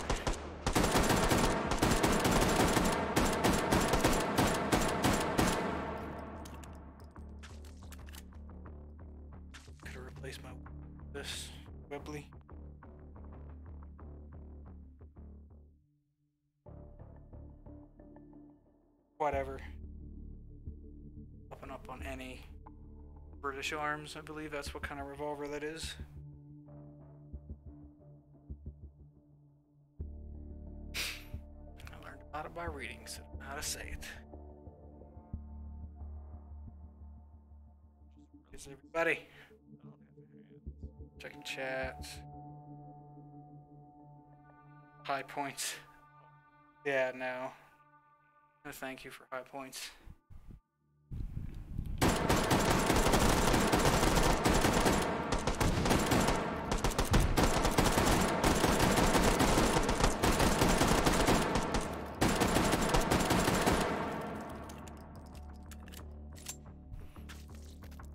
Could have replaced this Webley. Whatever. Up and up on any British Arms, I believe that's what kind of revolver that is. I learned about it by reading, so I know how to say it. Here's everybody. Checking chat. High points. Yeah, no. No, thank you for high points.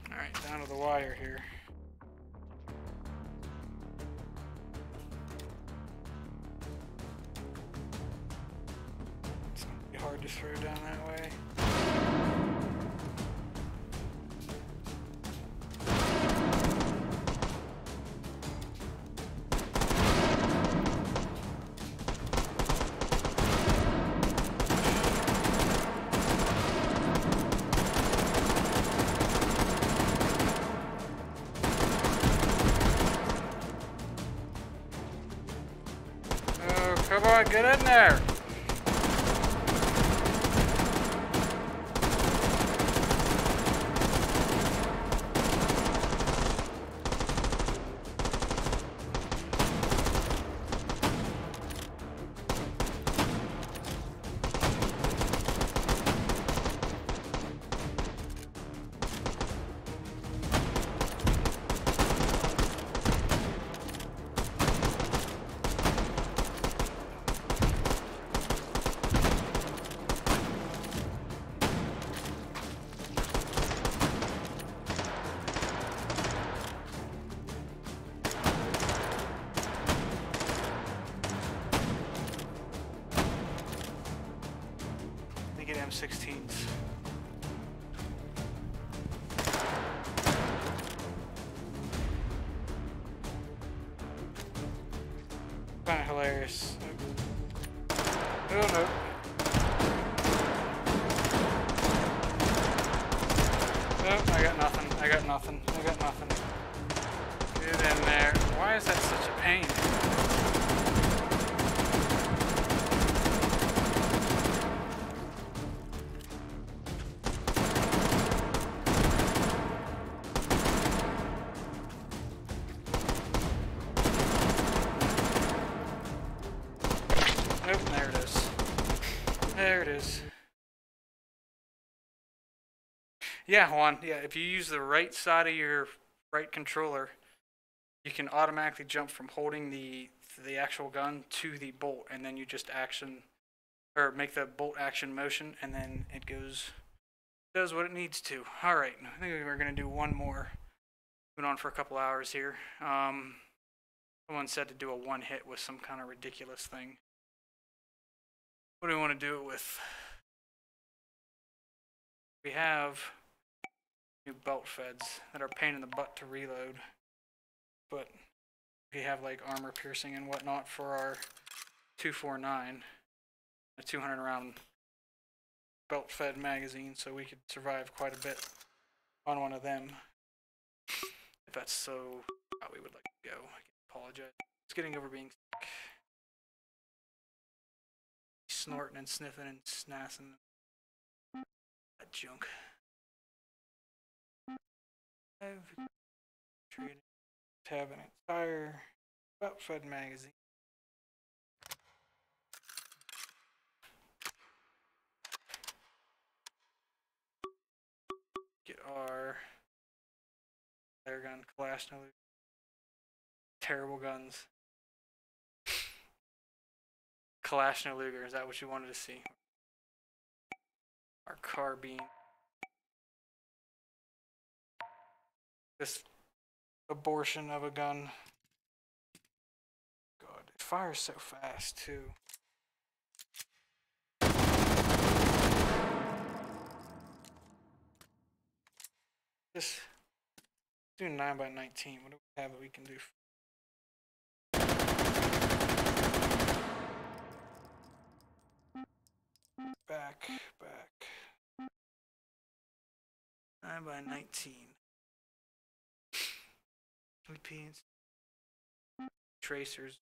Alright, down to the wire here. It's gonna be hard to throw down that way. Oh, come on, get in there! hilarious. Oh no. Oh, I got nothing. I got nothing. I got nothing. Get in there. Why is that such a pain? Nope, there it is. There it is. Yeah, Juan. Yeah, if you use the right side of your right controller, you can automatically jump from holding the actual gun to the bolt, and then you just action or make the bolt action motion, and then it does what it needs to. All right, I think we're gonna do one more. Been on for a couple hours here. Someone said to do a one hit with some kind of ridiculous thing. What do we want to do it with? We have new belt feds that are a pain in the butt to reload, but we have like armor piercing and whatnot for our 249, a 200 round belt fed magazine, so we could survive quite a bit on one of them. If that's so how we would like to go. I apologize. It's getting over being sick. Snorting and sniffing and snassing that junk. Have an entire belt fed magazine. Get our flare gun, Kalashnikov. Terrible guns. Kalashnikov, is that what you wanted to see? Our carbine. This abortion of a gun. God, it fires so fast too. Just do 9x19. What do we have that we can do? Back. 9x19. Repeats. Tracers.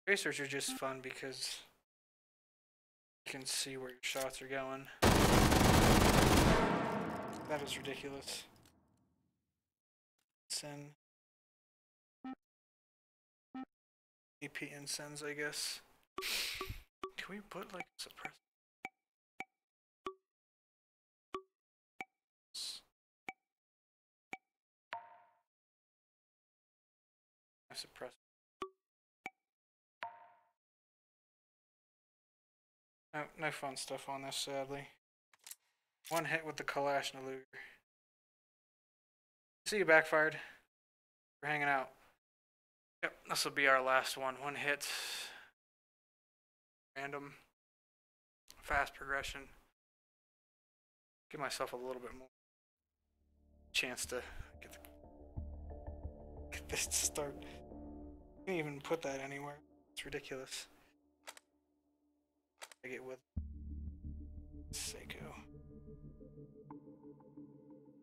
Tracers are just fun because you can see where your shots are going. That is ridiculous. Send. AP incense, I guess. Can we put like a suppressor? Suppressor. No fun stuff on this, sadly. One hit with the Kalashnikov. See, you backfired. We're hanging out. Yep, this will be our last one. One hit. Random. Fast progression. Give myself a little bit more chance to get this to start. I can't even put that anywhere. It's ridiculous. I get with Seiko.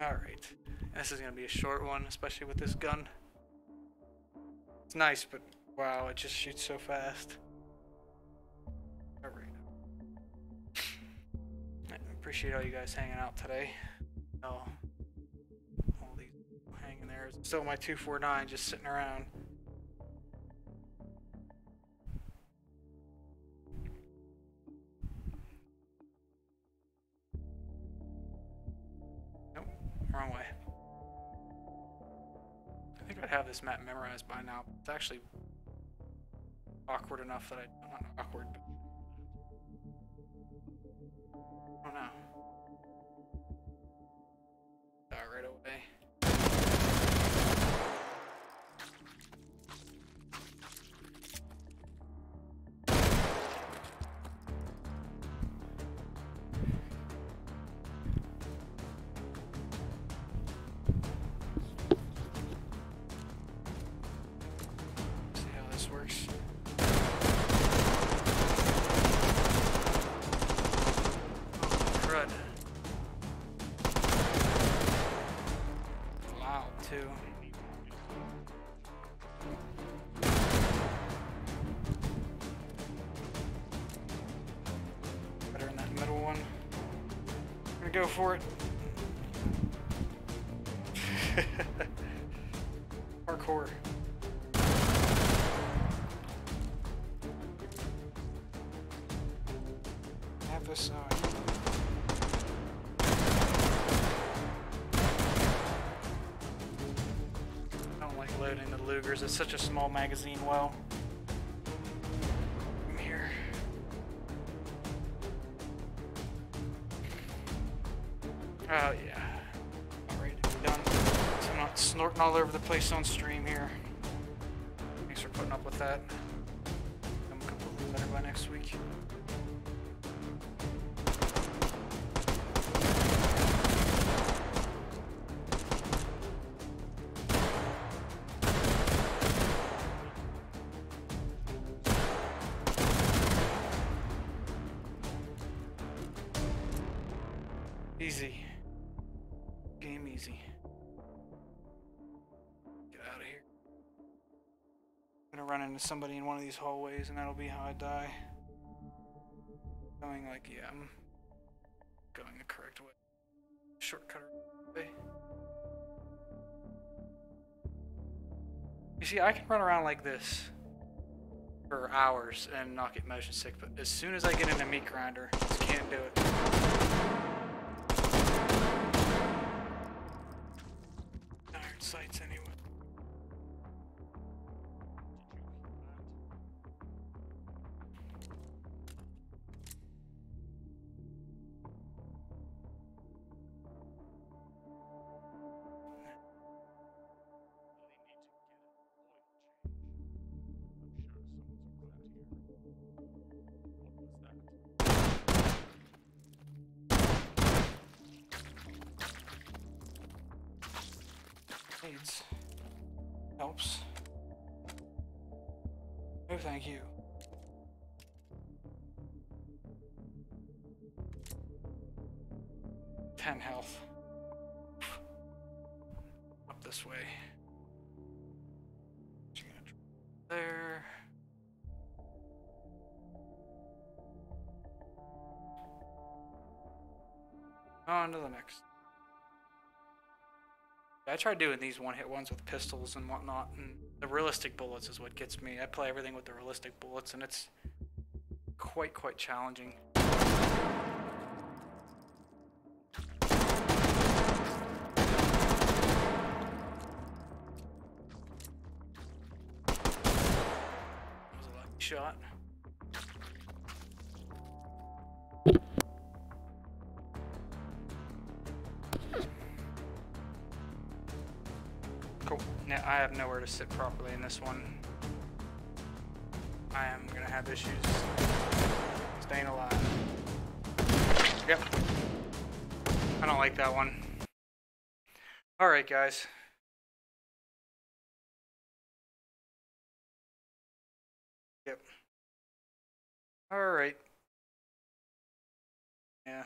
Alright. This is going to be a short one, especially with this gun. It's nice, but wow, it just shoots so fast. Alright. I appreciate all you guys hanging out today. All these hanging there. Still my 249 just sitting around. Wrong way. I think I'd have this map memorized by now. It's actually awkward enough that I'm not awkward, but I don't know. Die right away. See how this works. too. Better in that middle one. I'm gonna go for it. Parkour. Have this side. I don't like loading the Lugers. It's such a small magazine well. I'm here. Oh yeah. Alright, done. So I'm not snorting all over the place on stream here. Thanks for putting up with that. I'm completely better by next week. Easy. Game easy. Get out of here. I'm gonna run into somebody in one of these hallways and that'll be how I die. Going like, yeah, I'm going the correct way. Shortcut way. You see, I can run around like this for hours and not get motion sick, but as soon as I get in a meat grinder, I just can't do it. Iron sights anyway. Needs. Helps. No, thank you. Ten health. Up this way. There. On to the next. I tried doing these one-hit ones with pistols and whatnot, and the realistic bullets is what gets me. I play everything with the realistic bullets, and it's quite challenging. That was a lucky shot. Cool. Now I have nowhere to sit properly in this one. I am gonna have issues staying alive. Yep. I don't like that one. Alright, guys. Yep. Alright. Yeah.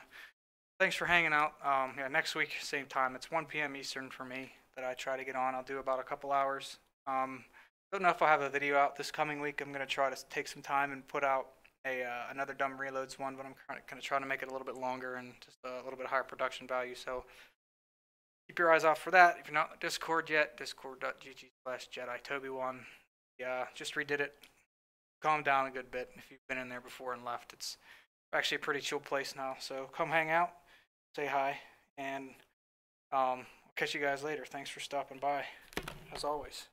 Thanks for hanging out. Yeah, next week, same time. It's 1 p.m. Eastern for me that I try to get on. I'll do about a couple hours. Don't know if I'll have a video out this coming week. I'm going to try to take some time and put out another Dumb Reloads one, but I'm going to try to make it a little bit longer and just a little bit higher production value. So keep your eyes out for that. If you're not in the Discord yet, discord.gg/JediToby1. Yeah, just redid it. Calm down a good bit if you've been in there before and left. It's actually a pretty chill place now. So come hang out, say hi, and I'll catch you guys later. Thanks for stopping by, as always.